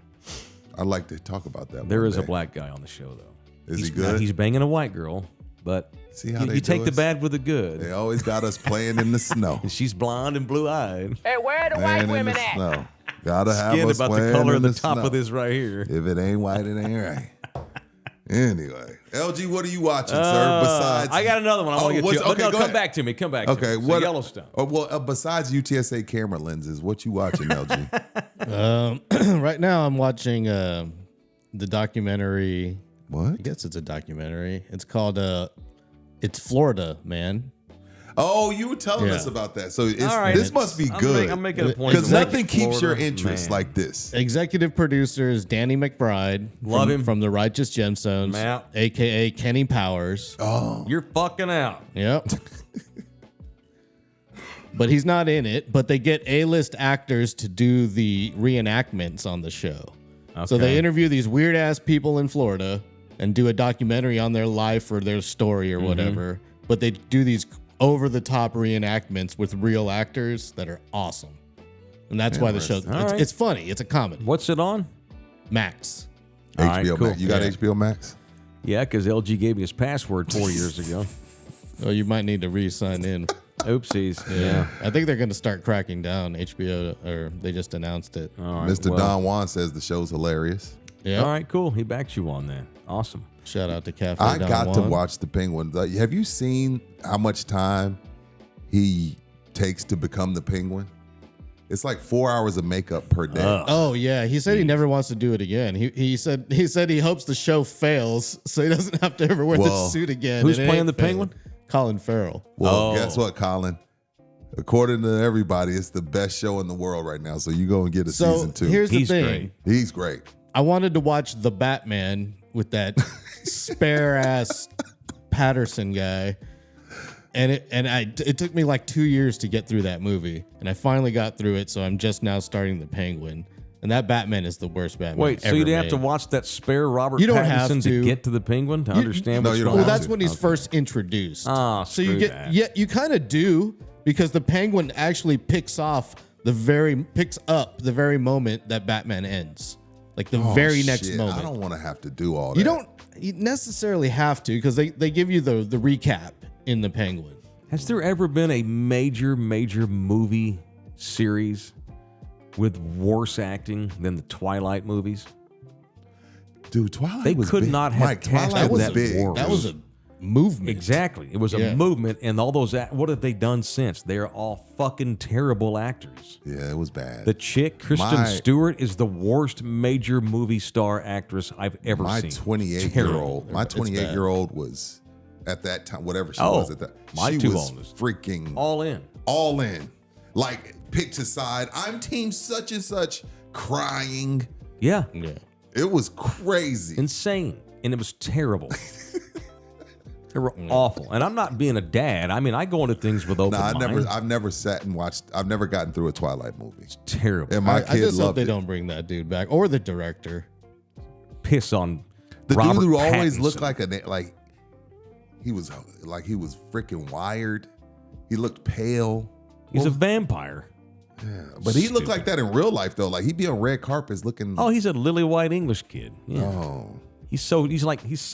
I'd like to talk about that. there one is a day. black guy on the show though. Is he's, he good? He's banging a white girl, but See how they you do take the us? bad with the good. They always got us playing in the snow. And she's blonde and blue-eyed. Hey, where the Playing white in women the at? snow. Gotta have Skin us about the playing color in of the top snow. of this right here. If it ain't white, it ain't right. Anyway, LG, what are you watching, sir? Besides, I got another one I want to get what's- to. But okay, no, go come ahead. back to me. Come back to Okay, me. So what? Yellowstone. Besides UTSA camera lenses, what you watching, LG? Right now, I'm watching the documentary. What? I guess it's a documentary. It's called "It's Florida, Man." Oh, you were telling Yeah. us about that. So All right. this must be good. I'm making a point. Because to watch nothing keeps your Florida, interest man. like this. Executive producer is Danny McBride. Love him. From the Righteous Gemstones, Matt. aka Kenny Powers. Oh, You're fucking out. Yep. But he's not in it. But they get A-list actors to do the reenactments on the show. So they Okay. interview these weird ass people in Florida and do a documentary on their life or their story or whatever. But they do these over the top reenactments with real actors that are awesome. And that's why the show All right. it's funny. It's a comedy. What's it on? Max. All right, HBO cool. Max. You got Yeah. HBO Max? Yeah, because LG gave me his password 4 years ago. Oh, you might need to re-sign in. Oopsies. Yeah. I think they're going to start cracking down HBO, or they just announced it. All right. Mr. well, Don Juan says the show's hilarious. Yeah. All right, cool. He backs you on that. Awesome. Shout out to Cafe I Don got to Juan. watch the Penguin. Have you seen how much time he takes to become the Penguin? It's like 4 hours of makeup per day. Oh yeah, he said he never wants to do it again. He said he hopes the show fails so he doesn't have to ever wear Well, the suit again. who's and it playing ain't the failing. Penguin? Colin Farrell. Well, Oh. guess what, Colin? According to everybody, it's the best show in the world right now. So you go and get a season 2. Here's the He's thing. great. He's great. I wanted to watch The Batman with that spare ass Patterson guy. And it took me like 2 years to get through that movie. And I finally got through it, so I'm just now starting The Penguin. And that Batman is the worst Batman Wait, so ever you didn't have made. to watch that spare Robert You don't have Pattinson to. get to the Penguin to understand no, what's you don't going have Well, on? that's when he's first introduced. Ah, so you screw get that. you kind of do, because the Penguin actually picks up the very moment that Batman ends. Like the very next Shit, moment. I don't want to have to do all that. You don't necessarily have to, because they give you the recap in the Penguin. Has there ever been a major movie series with worse acting than the Twilight movies? Dude, Twilight They was could big. not have Mike, cast Twilight was that big. worse. That was a movement. Exactly. It was Yeah. a movement, and all those. What have they done since? They're all fucking terrible actors. Yeah, it was bad. The chick, Kristen My- Stewart, is the worst major movie star actress I've ever my seen. 28-year-old, my It's bad. 28-year-old was at that time, whatever she Oh, was at that. my she two was oldest. freaking All in. all in. Like picked a side. I'm team such and such, crying. Yeah. Yeah. It was crazy. Insane. And it was terrible. They were awful. And I'm not being a dad. I mean, I go into things with open mind. I've never sat and watched. I've never gotten through a Twilight movie. Terrible. And my I kid just hope loved they it. don't bring that dude back, or the director. Piss on The Robert dude who always Pattinson. looked like he was freaking wired. He looked pale. He's a vampire. But he looked like that in real life though. Like he'd be on red carpets looking. Oh, he's a lily white English kid. Yeah. Oh. He's so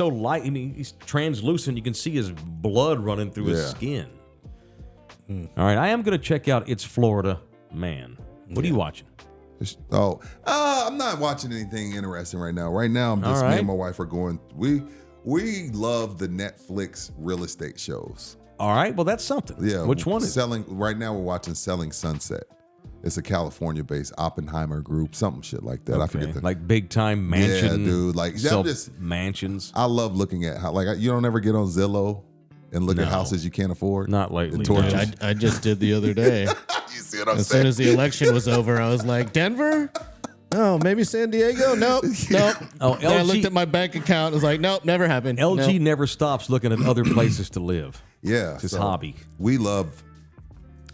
light. I mean, he's translucent. You can see his blood running through his Yeah. skin. All right, I am going to check out It's Florida Man. What are you watching? I'm not watching anything interesting right now. Right now, I'm just All me right. and my wife are going. We love the Netflix real estate shows. All right, well, that's something. Yeah. Which one is it? Selling? Right now, we're watching Selling Sunset. It's a California-based Oppenheimer group, something shit like that. I Okay, forget the. like big time mansion. Yeah, dude. Like self- I'm just. mansions. I love looking at how you don't ever get on Zillow and look at No. houses you can't afford. Not lately, And no. torches. I just did the other day. You see what I'm As saying? soon as the election was over, I was like, Denver? Oh, maybe San Diego? Nope. Nope. Oh, Then I LG looked at my bank account. I was like, nope, never happened. LG Nope. never stops looking at other places to live. Yeah, It's his so hobby. We love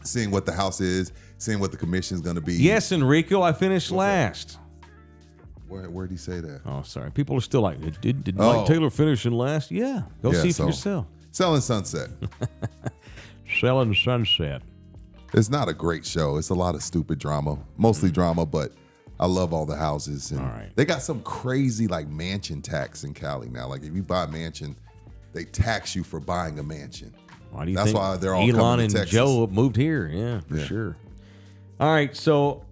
seeing what the house is, seeing what the commission's going to be. Yes, Enrico, I finished last. Where'd he say that? Oh, sorry. People are still like, did Oh. Mike Taylor finish in last? Yeah. Go Yeah, see so- for yourself. Selling Sunset. Selling Sunset. It's not a great show. It's a lot of stupid drama, mostly drama, but I love all the houses. And All right. they got some crazy like mansion tax in Cali now. Like if you buy a mansion, they tax you for buying a mansion. Why do you That's think why they're all Elon coming to and Texas. Joe moved here? Yeah, for sure. All right, so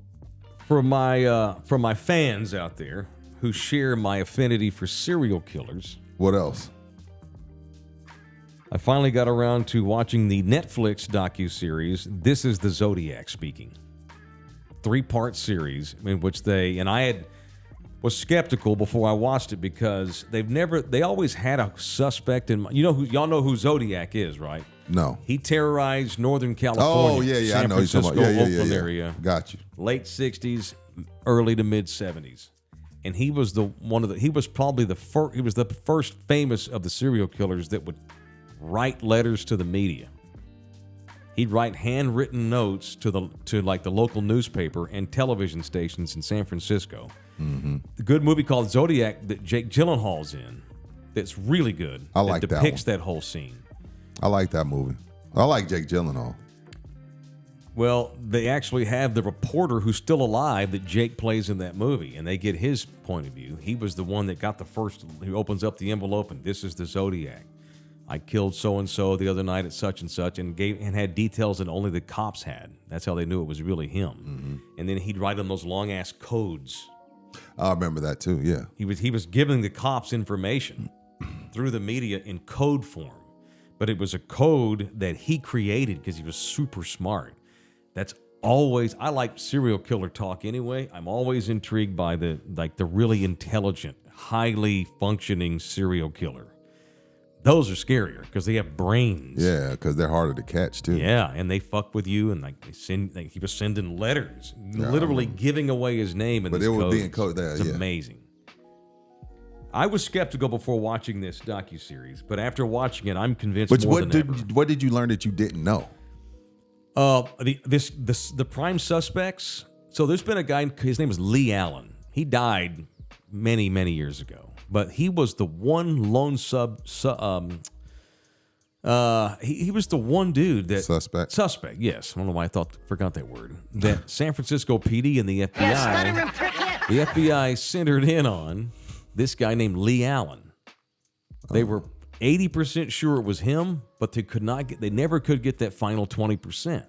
for my fans out there who share my affinity for serial killers, What else? I finally got around to watching the Netflix docuseries This is the Zodiac Speaking. 3-part series in which was skeptical before I watched it because they always had a suspect in mind. Y'all know who Zodiac is, right? No. He terrorized Northern California. Oh yeah, San I know you're talking Francisco, about. Oakland Yeah. area, Got you. late 60s, early to mid 70s. And he was he was probably the first, he was the first famous of the serial killers that would write letters to the media. He'd write handwritten notes to the local newspaper and television stations in San Francisco. Mm-hmm. The good movie called Zodiac that Jake Gyllenhaal's in, that's really good. I like that depicts one. that whole scene. I like that movie. I like Jake Gyllenhaal. Well, they actually have the reporter who's still alive that Jake plays in that movie, and they get his point of view. He was the one that got the first, who opens up the envelope, and this is the Zodiac. I killed so-and-so the other night at such and such, and had details that only the cops had. That's how they knew it was really him. Mm-hmm. And then he'd write them those long-ass codes. I remember that too. Yeah. He was giving the cops information through the media in code form. But it was a code that he created because he was super smart. That's always, I like serial killer talk anyway. I'm always intrigued by the really intelligent, highly functioning serial killer. Those are scarier because they have brains. Yeah, because they're harder to catch too. Yeah, and they fuck with you, and like he was sending letters, literally giving away his name. But it was being coded. It's amazing. I was skeptical before watching this docuseries, but after watching it, I'm convinced more than ever. What did you learn that you didn't know? The prime suspects. So there's been a guy. His name was Lee Allen. He died many, many years ago, but he was the one lone he was the one dude that suspect. Yes, I don't know why forgot that word. That San Francisco PD and the FBI centered in on this guy named Lee Allen. They were 80% sure it was him, but they never could get that final 20%.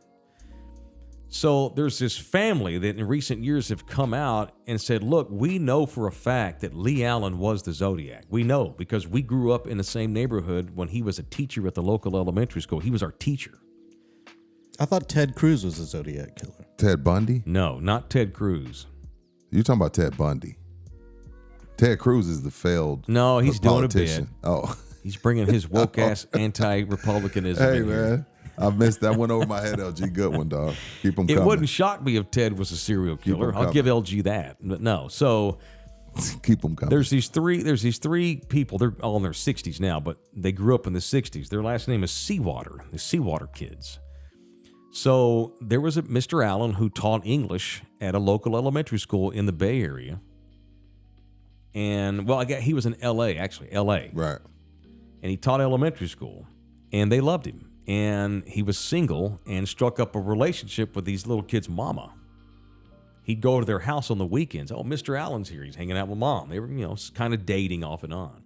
So there's this family that in recent years have come out and said, look, we know for a fact that Lee Allen was the Zodiac. We know because we grew up in the same neighborhood when he was a teacher at the local elementary school. He was our teacher. I thought Ted Cruz was the Zodiac killer. Ted Bundy? No, not Ted Cruz. You're talking about Ted Bundy. Ted Cruz is the failed No, he's doing a bit. Oh. He's bringing his woke-ass anti-Republicanism in here. Man. I missed that one over my head, LG. Good one, dog. Keep them coming. It wouldn't shock me if Ted was a serial killer. I'll give LG that. But no. So keep them coming. There's these three people. They're all in their 60s now, but they grew up in the 60s. Their last name is Seawater, the Seawater kids. So there was a Mr. Allen who taught English at a local elementary school in the Bay Area. And, he was in L.A., actually, L.A. Right. And he taught elementary school, and they loved him. And he was single and struck up a relationship with these little kids' mama. He'd go to their house on the weekends. Oh, Mr. Allen's here. He's hanging out with Mom. They were, kind of dating off and on.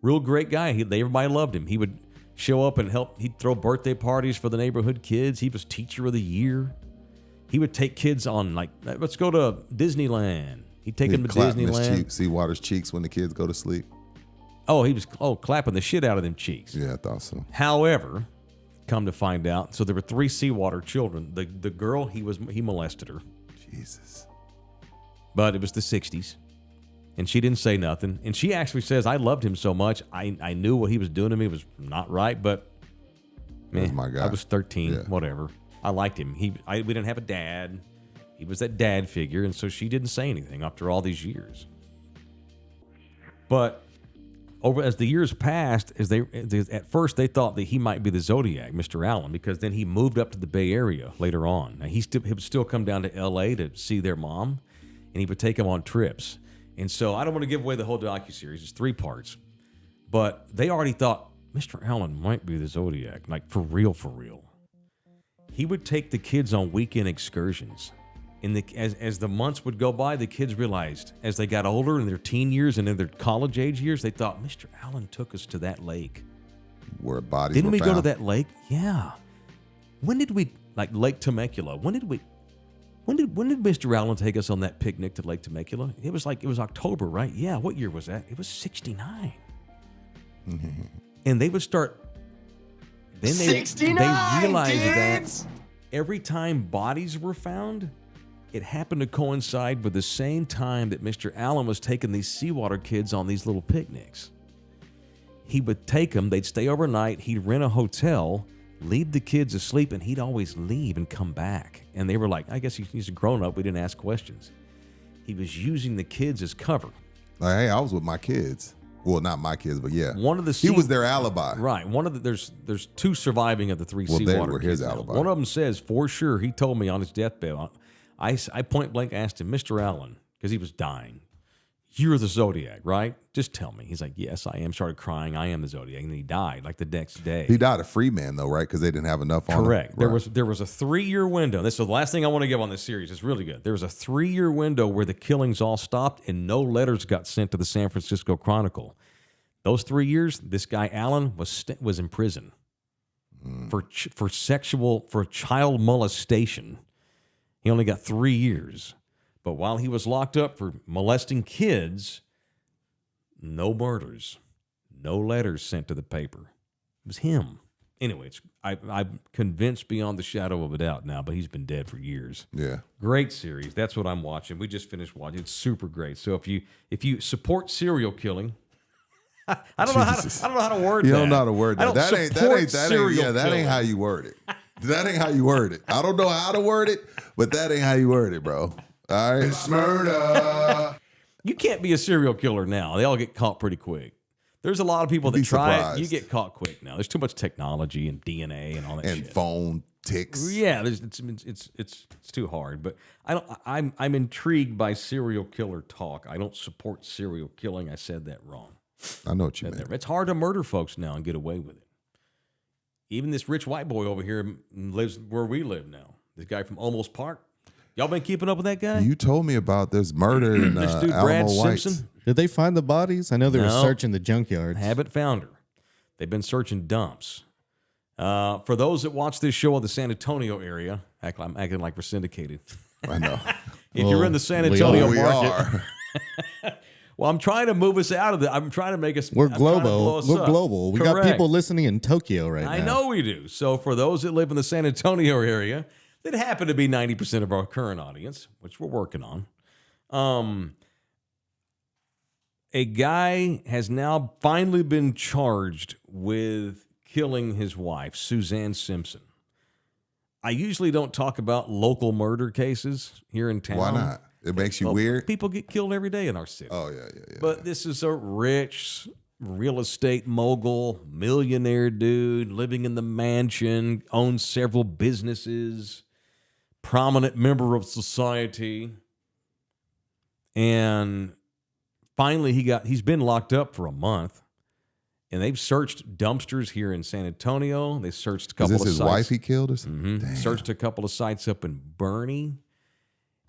Real great guy. Everybody loved him. He would show up and help. He'd throw birthday parties for the neighborhood kids. He was Teacher of the Year. He would take kids on, let's go to Disneyland. He'd take them to Disneyland. Seawater's cheeks when the kids go to sleep. Oh, he was clapping the shit out of them cheeks. Yeah, I thought so. However, come to find out, so there were 3 Seawater children. The girl, he molested her. Jesus. But it was the 60s. And she didn't say nothing. And she actually says, I loved him so much. I knew what he was doing to me was not right, but man, my guy. I was 13, whatever. I liked him. We didn't have a dad. He was that dad figure, and so she didn't say anything after all these years. But as the years passed, at first they thought that he might be the Zodiac, Mr. Allen, because then he moved up to the Bay Area later on. Now he would still come down to L.A. to see their mom, and he would take them on trips. And so I don't want to give away the whole docuseries. It's 3 parts. But they already thought Mr. Allen might be the Zodiac, for real, for real. He would take the kids on weekend excursions. As the months would go by, the kids realized as they got older in their teen years and in their college age years, they thought, Mr. Allen took us to that lake. Where bodies Didn't were we found. go to that lake? Yeah. When did we, Lake Temecula, when did Mr. Allen take us on that picnic to Lake Temecula? It was October, right? Yeah. What year was that? It was 69. And they would start, then they realized that every time bodies were found, it happened to coincide with the same time that Mr. Allen was taking these Seawater kids on these little picnics. He would take them, they'd stay overnight, he'd rent a hotel, leave the kids asleep, and he'd always leave and come back. And they were like, I guess he's a grown-up, we didn't ask questions. He was using the kids as cover. Hey, I was with my kids. Well, not my kids, but yeah. He was their alibi. Right. There's 2 surviving of the 3 Seawater they were kids. his alibi. One of them says, for sure, he told me on his deathbed, I point blank asked him, Mr. Allen, because he was dying, you're the Zodiac, right? Just tell me. He's like, yes, I am. Started crying. I am the Zodiac. And he died the next day. He died a free man, though, right? Because they didn't have enough on him. Correct. Right. There was a 3-year window. This is the last thing I want to give on this series. It's really good. There was a 3-year window where the killings all stopped and no letters got sent to the San Francisco Chronicle. Those 3 years, this guy Allen was in prison for child molestation. He only got 3 years. But while he was locked up for molesting kids, no murders, no letters sent to the paper. It was him. Anyway, I'm convinced beyond the shadow of a doubt now, but he's been dead for years. Yeah. Great series. That's what I'm watching. We just finished watching. It's super great. So if you support serial killing, I don't know how to word that. You don't know how to word that. That That ain't how you word it. That ain't how you word it. I don't know how to word it, but that ain't how you word it, bro. All right, it's murder. You can't be a serial killer now. They all get caught pretty quick. There's a lot of people that try it. You get caught quick now. There's too much technology and DNA and all that shit. And phone ticks. Yeah, it's too hard. But I'm intrigued by serial killer talk. I don't support serial killing. I said that wrong. I know what you mean. It's hard to murder folks now and get away with it. Even this rich white boy over here lives where we live now. This guy from Almost Park. Y'all been keeping up with that guy? You told me about this murder in this dude, Brad Alamo Whites. Simpson. Did they find the bodies? I know they were searching the junkyards. Haven't found her. They've been searching dumps. For those that watch this show in the San Antonio area, I'm acting like we're syndicated. I know. If you're in the San Antonio we market, are. well, I'm trying to move us out of it. I'm trying to make us. We're I'm trying to blow global. us We're up. global. We got Correct. people listening in Tokyo right now. I know we do. So for those that live in the San Antonio area, that happen to be 90% of our current audience, which we're working on, a guy has now finally been charged with killing his wife, Suzanne Simpson. I usually don't talk about local murder cases here in town. Why not? It makes you weird. People get killed every day in our city. Oh yeah. But this is a rich real estate mogul, millionaire dude living in the mansion, owns several businesses, prominent member of society. And finally he's been locked up for a month. And they've searched dumpsters here in San Antonio. They searched a couple of sites. Is this his wife he killed or something? Mm-hmm. Searched a couple of sites up in Bernie.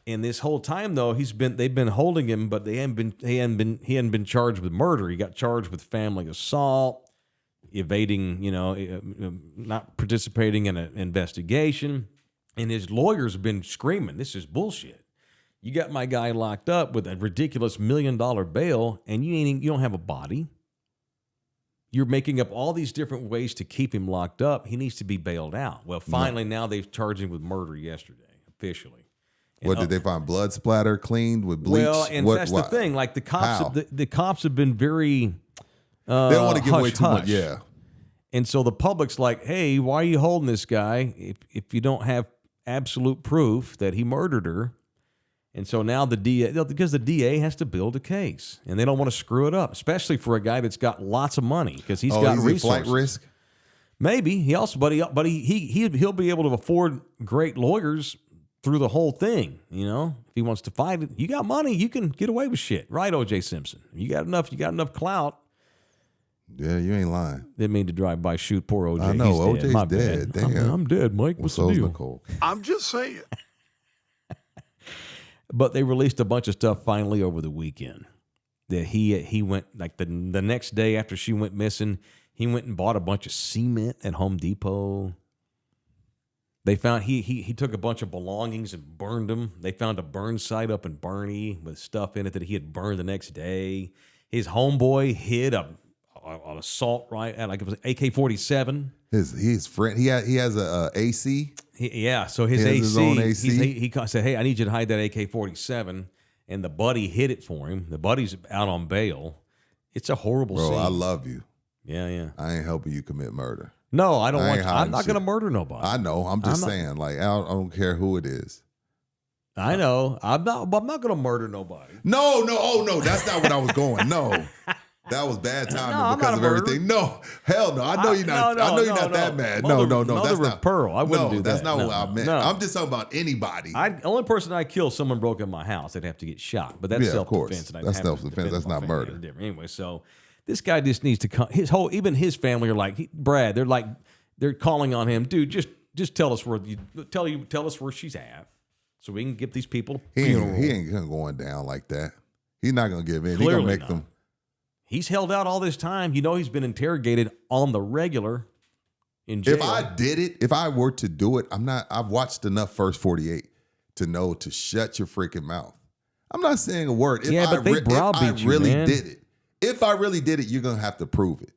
And this whole time, though, they've been holding him, but he hadn't been charged with murder. He got charged with family assault, evading, not participating in an investigation. And his lawyers have been screaming, "This is bullshit. You got my guy locked up with a ridiculous $1 million bail, and you don't have a body. You're making up all these different ways to keep him locked up. He needs to be bailed out." Well, finally, now they've charged him with murder yesterday, officially. What did they find? Blood splatter cleaned with bleach? Well, and that's the thing. Like the cops have been very they don't want to give away too much. hush. Yeah. And so the public's like, "Hey, why are you holding this guy if you don't have absolute proof that he murdered her?" And so now the DA, because the DA has to build a case, and they don't want to screw it up, especially for a guy that's got lots of money because he's got resources. Flight risk. Maybe he also, but he'll be able to afford great lawyers through the whole thing. If he wants to fight it, you got money, you can get away with shit, right? O.J. Simpson, you got enough clout. Yeah, you ain't lying. Didn't mean to drive by, shoot poor O.J. I know He's dead. OJ's My dead. bad. Damn. I'm dead, Mike. What's the so's deal? Nicole. I'm just saying. But they released a bunch of stuff finally over the weekend that he went, like the next day after she went missing, he went and bought a bunch of cement at Home Depot. They found he took a bunch of belongings and burned them. They found a burn site up in Bernie with stuff in it that he had burned the next day. His homeboy hid an assault like it was an AK-47. His friend, he has a AC. So his AC. His own AC. He said, "Hey, I need you to hide that AK-47," and the buddy hid it for him. The buddy's out on bail. It's a horrible scene. Bro, I love you. Yeah. I ain't helping you commit murder. No, I don't want. ain't I'm not hiding going to shit. murder nobody. I know. I'm just saying. Like I don't care who it is. I know. I'm not going to murder nobody. No. Oh no, that's not what I was going. No. That was bad timing I'm because not of a murderer. everything. No, hell no. I know you're not. I know you're not that mad. No. That's not Pearl. I wouldn't do that. That's not No, what I meant. no. I'm just talking about anybody. The only person I kill, someone broke in my house, they'd have to get shot. But that's Yeah, of course. self-defense. and I'd That's have to self-defense. defend That's my not family. murder. It's different. Anyway, so this guy just needs to come. Even his family are like, Brad. They're calling on him, dude. Just tell us tell us where she's at, so we can get these people. He ain't going down like that. He's not gonna give in. He's Clearly gonna make not. them. He's held out all this time. He's been interrogated on the regular in jail. If I did it, if I were to do it, I've watched enough First 48 to know to shut your freaking mouth. I'm not saying a word. Yeah, but they browbeat you, man. Did it, if I really did it, you're gonna have to prove it.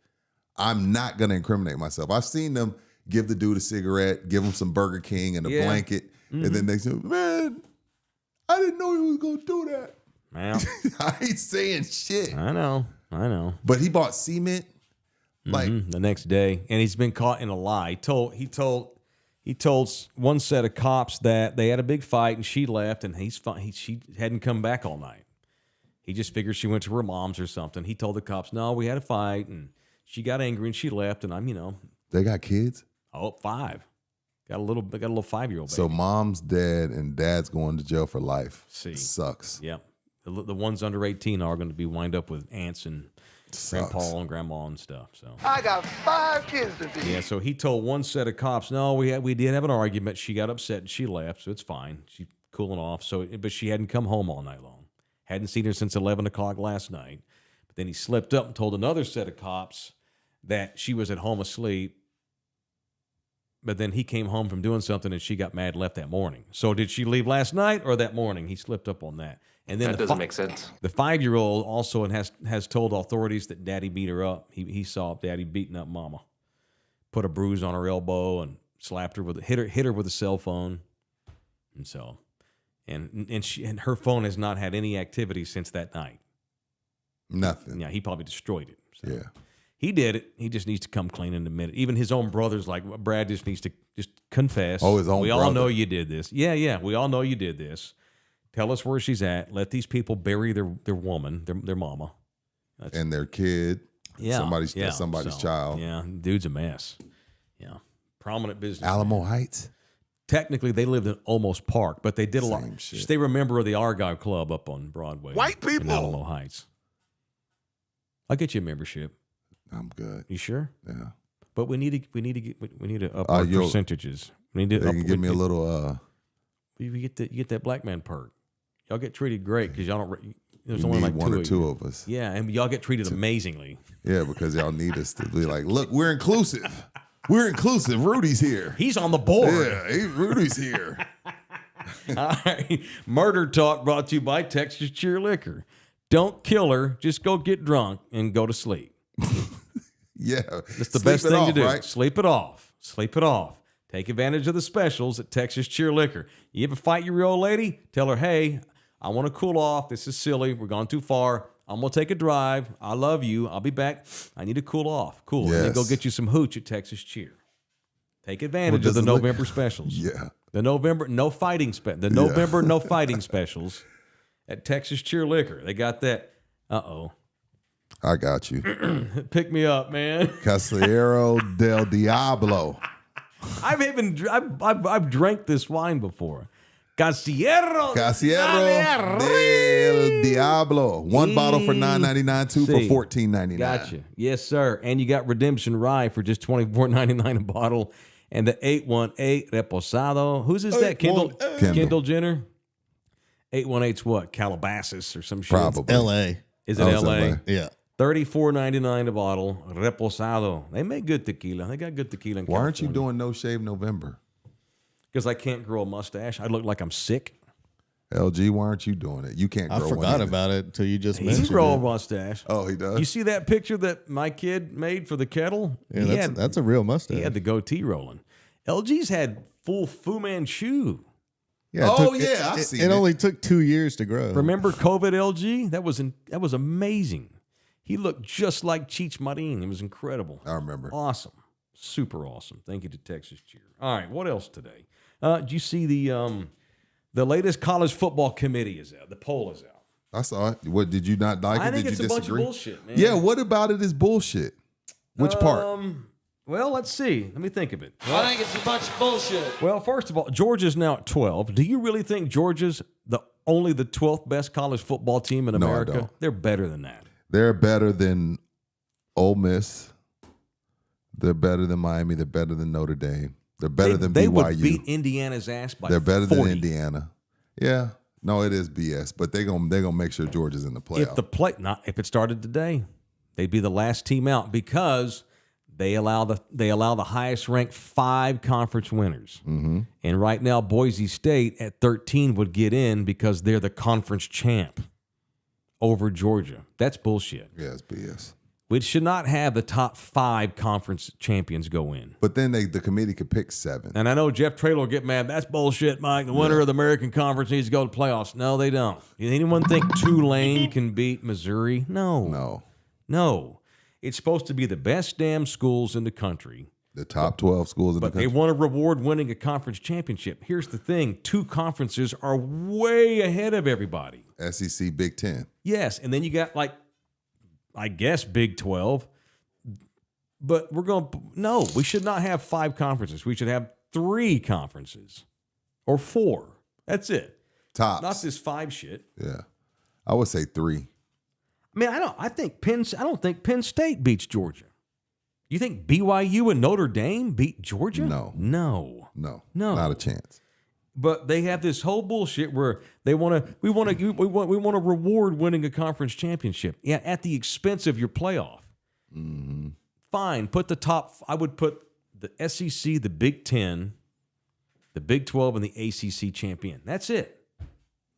I'm not gonna incriminate myself. I've seen them give the dude a cigarette, give him some Burger King and a blanket, and then they say, "Man, I didn't know he was gonna do that." Well, I ain't saying shit. I know. I know. But he bought cement. Like The next day, and he's been caught in a lie. He told one set of cops that they had a big fight and she left, and she hadn't come back all night. He just figured she went to her mom's or something. He told the cops, no, we had a fight, and she got angry and she left. And they got kids. 5. Got a little 5-year-old baby. So mom's dead and dad's going to jail for life. See, sucks. Yep. The ones under 18 are going to be wind up with aunts and grandpa and grandma and stuff. So I got 5 kids to feed. yeah, so he told one set of cops, no, we did have an argument. She got upset and she left, so it's fine. She's cooling off. But she hadn't come home all night long. Hadn't seen her since 11 o'clock last night. But then he slipped up and told another set of cops that she was at home asleep. But then he came home from doing something and she got mad and left that morning. So did she leave last night or that morning? He slipped up on that. And then that doesn't make sense. The 5-year-old also has told authorities that daddy beat her up. He saw daddy beating up mama. Put a bruise on her elbow and slapped her hit her with a cell phone. And so and her phone has not had any activity since that night. Nothing. Yeah, he probably destroyed it. So. Yeah. He did it. He just needs to come clean in a minute. Even his own brother's like, Brad just needs to just confess. Oh, his own We brother. all know you did this. Yeah. We all know you did this. Tell us where she's at. Let these people bury their woman, their mama. And their kid. Yeah. Somebody's child. Yeah. Dude's a mess. Yeah. Prominent business. Alamo Heights. Technically, they lived in Olmos Park, but they did a lot. Same shit. They were a member of the Argyle Club up on Broadway. White people. In Alamo Heights. I'll get you a membership. I'm good. You sure? Yeah. But we need to up our percentages. We need to They can give me a little. You get that black man perk. Y'all get treated great because y'all don't. There's You only need like one or of two you. of us. Yeah, and y'all get treated amazingly. Yeah, because y'all need us to be like, look, we're inclusive. We're inclusive. Rudy's here. He's on the board. Yeah, Rudy's here. All right. Murder Talk brought to you by Texas Cheer Liquor. Don't kill her. Just go get drunk and go to sleep. Yeah. That's the best thing to do. Right? Sleep it off. Sleep it off. Take advantage of the specials at Texas Cheer Liquor. You ever fight your old lady? Tell her, hey, I want to cool off. This is silly. We're gone too far. I'm going to take a drive. I love you. I'll be back. I need to cool off. Cool. Yes. And then go get you some hooch at Texas Cheer. Take advantage of the November specials. Yeah. The November no fighting specials at Texas Cheer Liquor. They got that. Uh-oh. I got you. Pick me up, man. Casillero del Diablo. I've drank this wine before. Casillero del Diablo. One bottle for $9.99, two for $14.99. Gotcha. Yes, sir. And you got Redemption Rye for just $24.99 a bottle. And the 818 Reposado. Whose is that? Kendall Jenner? 818's what? Calabasas or some shit? Probably. L.A. Is it L.A.? Yeah. $34.99 a bottle. Reposado. They make good tequila. They got good tequila in Why aren't you California. doing No Shave November? Because I can't grow a mustache. I look like I'm sick. LG, why aren't you doing it? You can't grow I one forgot either. about it until you just He mentioned can grow a it. mustache. Oh, he does? You see that picture that my kid made for the kettle? Yeah, that's a real mustache. He had the goatee rolling. LG's had full Fu Manchu. Yeah, I've seen it. It only took 2 years to grow. Remember COVID LG? That was amazing. He looked just like Cheech Marin. It was incredible. I remember. Awesome. Super awesome. Thank you to Texas Cheer. All right, what else today? Did you see the latest college football committee is out? The poll is out. I saw it. What, did you not like it? I think did it's you a bunch disagree? of bullshit, man. Yeah, what about it is bullshit? Which part? Well, let's see. Let me think of it. I think it's a bunch of bullshit. Well, first of all, Georgia's now at 12. Do you really think Georgia's only the 12th best college football team in No, I America? don't. They're better than that. They're better than Ole Miss. They're better than Miami. They're better than Notre Dame. They're better than They BYU. would beat Indiana's ass by They're better 40. than Indiana. Yeah. No, it is BS, but they're gonna make sure Georgia's in the playoff. If it started today, they'd be the last team out because they allow the highest ranked 5 conference winners. Mm-hmm. And right now, Boise State at 13 would get in because they're the conference champ over Georgia. That's bullshit. Yeah, it's BS. We should not have the top 5 conference champions go in. But then the committee could pick 7. And I know Jeff Traylor will get mad. That's bullshit, Mike. The winner of the American Conference needs to go to playoffs. No, they don't. Anyone think Tulane can beat Missouri? No. No. It's supposed to be the best damn schools in the country. The top 12 schools in the But they country. want to reward winning a conference championship. Here's the thing. 2 conferences are way ahead of everybody. SEC, Big Ten. Yes, and then you got I guess Big 12. But no, we should not have 5 conferences. We should have 3 conferences or 4. That's it. Tops. Not this 5 shit. Yeah. I would say 3. I mean, I don't think Penn State beats Georgia. You think BYU and Notre Dame beat Georgia? No. No. Not a chance. But they have this whole bullshit where we want to reward winning a conference championship. Yeah, at the expense of your playoff. Mm-hmm. Fine, I would put the SEC, the Big 10, the Big 12, and the ACC champion. That's it.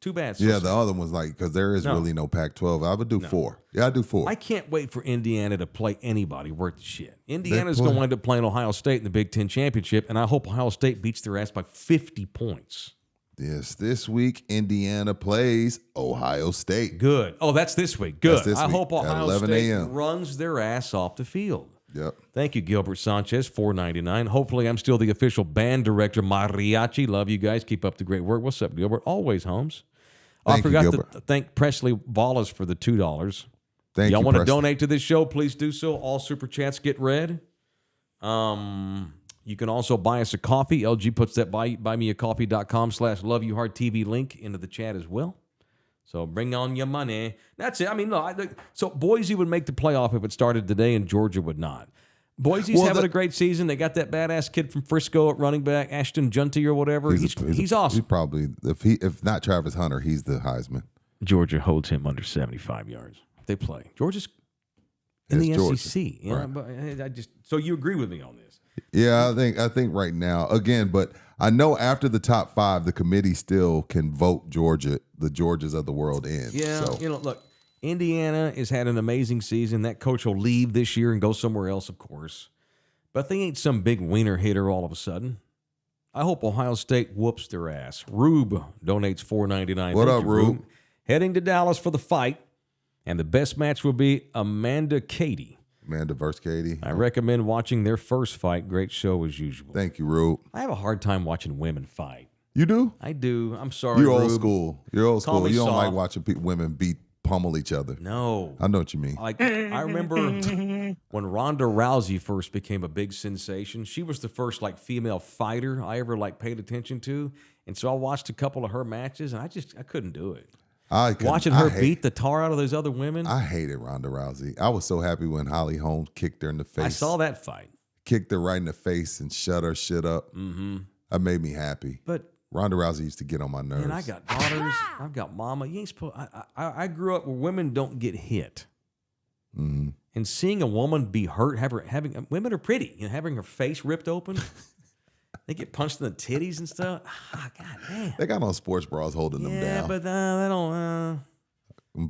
Too bad. Yeah, the other one's because there is really no Pac-12. I would do 4. Yeah, I'd do 4. I can't wait for Indiana to play anybody worth the shit. Indiana's going to wind up playing Ohio State in the Big Ten championship, and I hope Ohio State beats their ass by 50 points. This week, Indiana plays Ohio State. Good. Oh, that's this week. Good. This I week hope at Ohio 11 State a.m. runs their ass off the field. Yep. Thank you, Gilbert Sanchez, $4.99. Hopefully, I'm still the official band director, Mariachi. Love you guys. Keep up the great work. What's up, Gilbert? Always, Holmes. I forgot to thank Presley Wallace for the $2. Thank you, Y'all want to Presley. donate to this show, please do so. All super chats get read. You can also buy us a coffee. LG puts that buymeacoffee.com/loveyouhardtv link into the chat as well. So bring on your money. That's it. I mean, so Boise would make the playoff if it started today, and Georgia would not. Boise's having a great season. They got that badass kid from Frisco at running back, Ashton Junty or whatever. He's awesome. He's probably, if not Travis Hunter, he's the Heisman. Georgia holds him under 75 yards. They play. Georgia's in the Georgia. SEC. You know, Right. but so you agree with me on this? Yeah, I think right now, again, but I know after the top 5, the committee still can vote the Georgias of the world in. Yeah, So. look, Indiana has had an amazing season. That coach will leave this year and go somewhere else, of course. But they ain't some big wiener hitter all of a sudden. I hope Ohio State whoops their ass. Rube donates $4.99. What Thank up, you, Rube? Heading to Dallas for the fight. And the best match will be Amanda Katie. Amanda versus Katie. I recommend watching their first fight. Great show as usual. Thank you, Rube. I have a hard time watching women fight. You do? I do. I'm sorry, You're old Rube. school. You're old Call school. me You don't soft. like watching women pummel each other. No. I know what you mean. Like, I remember when Ronda Rousey first became a big sensation. She was the first female fighter I ever paid attention to, and so I watched a couple of her matches, and I couldn't do it. Watching her beat the tar out of those other women. I hated Ronda Rousey. I was so happy when Holly Holmes kicked her in the face. I saw that fight. Kicked her right in the face and shut her shit up. Mm-hmm. That made me happy. But Ronda Rousey used to get on my nerves. man, I got daughters. I've got mama. You ain't supposed. I grew up where women don't get hit. Mm-hmm. And seeing a woman be hurt, women are pretty. Having her face ripped open. They get punched in the titties and stuff. God damn. They got on sports bras holding them down. Yeah, but they don't.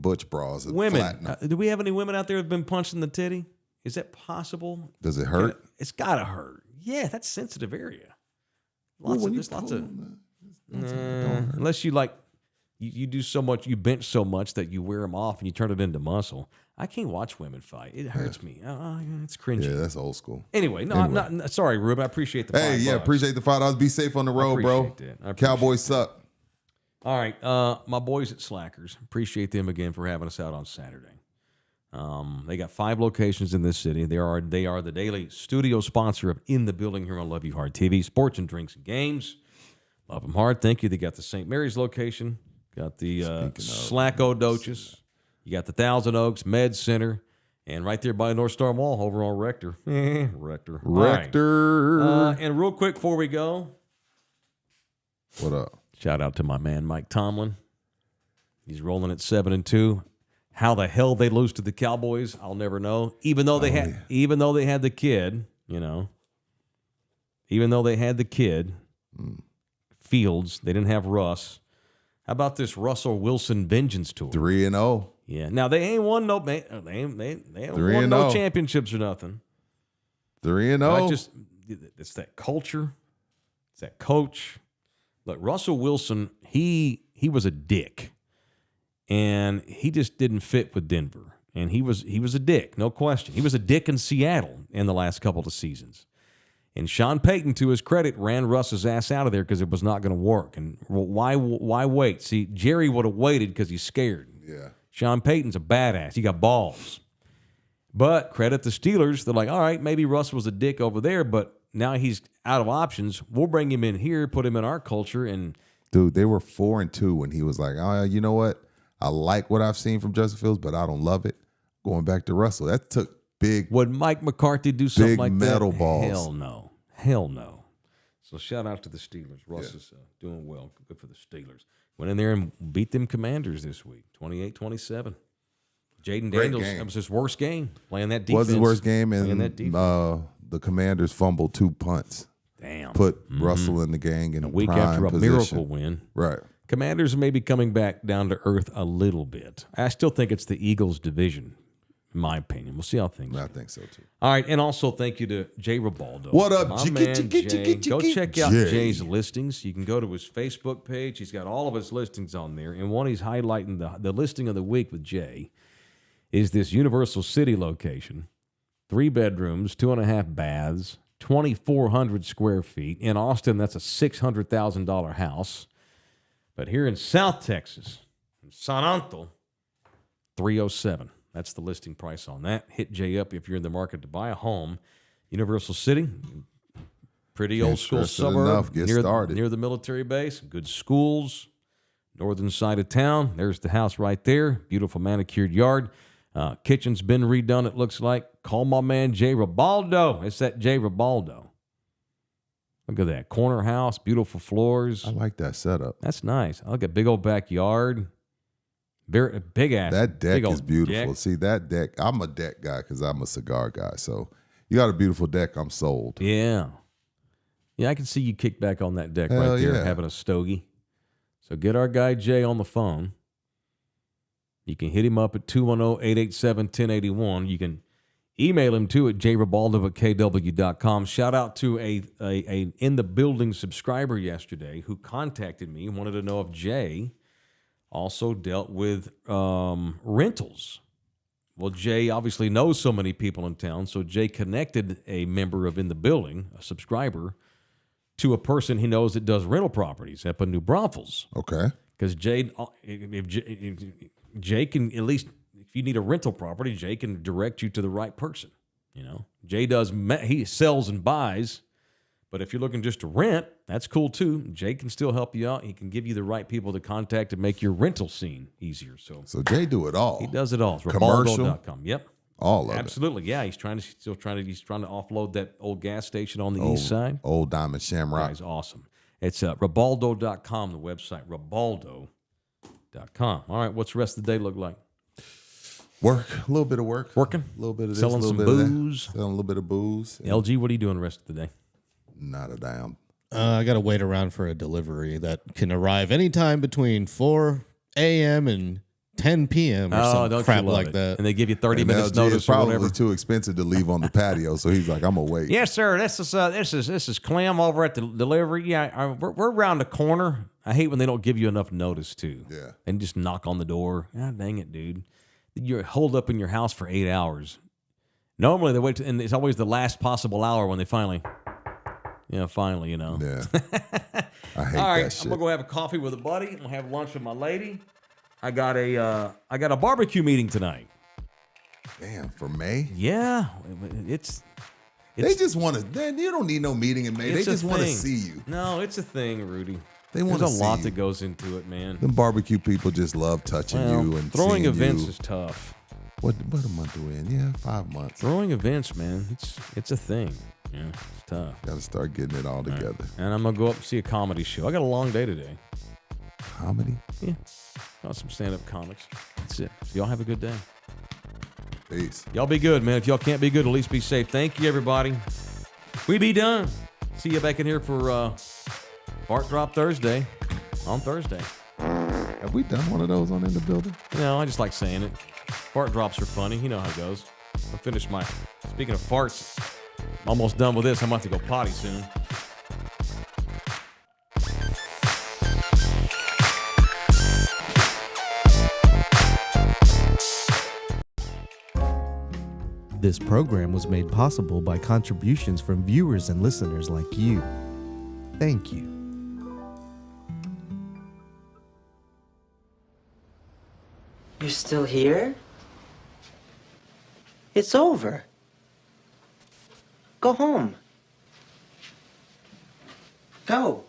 Butch bras. Women. Flatten. Do we have any women out there who've been punched in the titty? Is that possible? Does it hurt? It's gotta hurt. Yeah, that's a sensitive area. There's lots of. Unless you you do so much, you bench so much that you wear them off and you turn it into muscle. I can't watch women fight. It hurts me. It's cringy. Yeah, that's old school. Anyway, I'm not sorry, Rube. I appreciate the Hey, $5. Appreciate the $5. Be safe on the road, bro. Cowboys suck. All right, my boys at Slackers. Appreciate them again for having us out on Saturday. They got 5 locations in this city. They are the daily studio sponsor of In the Building here on Love You Hard TV, sports and drinks and games. Love them hard. Thank you. They got the St. Mary's location. Got the Slacko Doches. You got the Thousand Oaks Med Center. And right there by North Star Mall over on Rector. Rector. Rector. And real quick before we go. What up? Shout out to my man, Mike Tomlin. He's rolling at 7-2. How the hell they lose to the Cowboys, I'll never know. Even though they had the kid, Fields, they didn't have Russ. How about this Russell Wilson vengeance tour? 3-0. Yeah. Now they ain't won no won no championships or nothing. 3-0. It's that culture. It's that coach. Look, Russell Wilson, he was a dick. And he just didn't fit with Denver. And he was a dick, no question. He was a dick in Seattle in the last couple of seasons. And Sean Payton, to his credit, ran Russ's ass out of there because it was not going to work. And why wait? See, Jerry would have waited because he's scared. Yeah. Sean Payton's a badass. He got balls. But credit the Steelers. They're like, all right, maybe Russ was a dick over there, but now he's out of options. We'll bring him in here, put him in our culture. And dude, they were 4-2 when he was like, oh, you know what? I like what I've seen from Justin Fields, but I don't love it. Going back to Russell. That took big. Would Mike McCarthy do something big like metal that? balls. Hell no. Hell no. So shout out to the Steelers. Russ is doing well. Good for the Steelers. Went in there and beat them Commanders this week, 28-27. Jaden Daniels, game. that was his worst game, playing that defense. Was his worst game, and that defense. The Commanders fumbled 2 punts. Damn. Put Russell in the gang in a week prime after a position. miracle win. Right. Commanders may be coming back down to earth a little bit. I still think it's the Eagles' division, in my opinion. We'll see how things go. I think so, too. All right, and also thank you to Jay Ribaldo. What up, my Jiggy, man, Jiggy, Jay. Jiggy, Go Jiggy, check out Jay. Jay's listings. You can go to his Facebook page. He's got all of his listings on there, and one he's highlighting the listing of the week with Jay is this Universal City location, 3 bedrooms, 2.5 baths, 2,400 square feet. In Austin, that's a $600,000 house. But here in South Texas, in San Antonio, $307,000. That's the listing price on that. Hit Jay up if you're in the market to buy a home. Universal City, pretty old school suburb Get started. near the military base. Good schools, northern side of town. There's the house right there. Beautiful manicured yard. Kitchen's been redone, it looks like. Call my man Jay Ribaldo. It's that Jay Ribaldo. Look at that. Corner house, beautiful floors. I like that setup. That's nice. I like a big old backyard. Big ass. That deck big is beautiful. deck. See, that deck, I'm a deck guy because I'm a cigar guy. So you got a beautiful deck, I'm sold. Yeah. Yeah, I can see you kick back on that deck Hell right there yeah. having a stogie. So get our guy Jay on the phone. You can hit him up at 210-887-1081. You can email him too at jribaldo@kw.com. Shout out to a in the building subscriber yesterday who contacted me and wanted to know if Jay also dealt with rentals. Well, Jay obviously knows so many people in town, so Jay connected a member of In the Building, a subscriber, to a person he knows that does rental properties up in New Braunfels. Okay. Because Jay, if Jay can, at least if you need a rental property, Jay can direct you to the right person. You know, Jay he sells and buys, but if you're looking just to rent, that's cool too. Jay can still help you out. He can give you the right people to contact to make your rental scene easier. So Jay do it all. he does it all. It's Commercial? Ribaldo.com. Yep. All of Absolutely. Yeah. He's trying to offload that old gas station on the east side. Old Diamond Yeah, Shamrock. he's awesome. It's Ribaldo.com, the website, Ribaldo.com. All right, what's the rest of the day look like? Work. A little bit of work. Working? A little bit of this, Selling a little some bit of that. booze? Selling a little bit of booze. LG, what are you doing the rest of the day? Not a damn. I got to wait around for a delivery that can arrive anytime between 4 a.m. and 10 p.m. or some crap like that. And they give you 30 And minutes LG notice is or probably whatever. too expensive to leave on the patio, so he's like, I'm gonna wait. Yes, sir. This is Clem over at the delivery. Yeah, we're around the corner. I hate when they don't give you enough notice too. Yeah. And just knock on the door. God dang it, dude. You're holed up in your house for 8 hours. Normally they wait, and it's always the last possible hour when they finally, you know. Yeah. I hate All right, that shit. I'm gonna go have a coffee with a buddy. I'm gonna have lunch with my lady. I got a barbecue meeting tonight. Damn, for May? Yeah, it's They just want to. Man, you don't need no meeting in May. They it's a just want to thing. see you. No, it's a thing, Rudy. They want to There's a see lot you. that goes into it, man. Them barbecue people just love touching Well, you and throwing seeing events you. is tough. What a month we in? Yeah, 5 months. Throwing events, man, it's a thing. Yeah, it's tough. Got to start getting it all together. And I'm gonna go up and see a comedy show. I got a long day today. Comedy. Yeah, got some stand-up comics. That's it. So y'all have a good day. Peace. Y'all be good, man. If y'all can't be good, at least be safe. Thank you, everybody. We be done. See you back in here for Fart Drop Thursday on Thursday. Have we done one of those on In the Building? You know, I just like saying it. Fart drops are funny. You know how it goes. I'll finish my... Speaking of farts, I'm almost done with this. I'm about to go potty soon. This program was made possible by contributions from viewers and listeners like you. Thank you. You're still here? It's over. Go home. Go.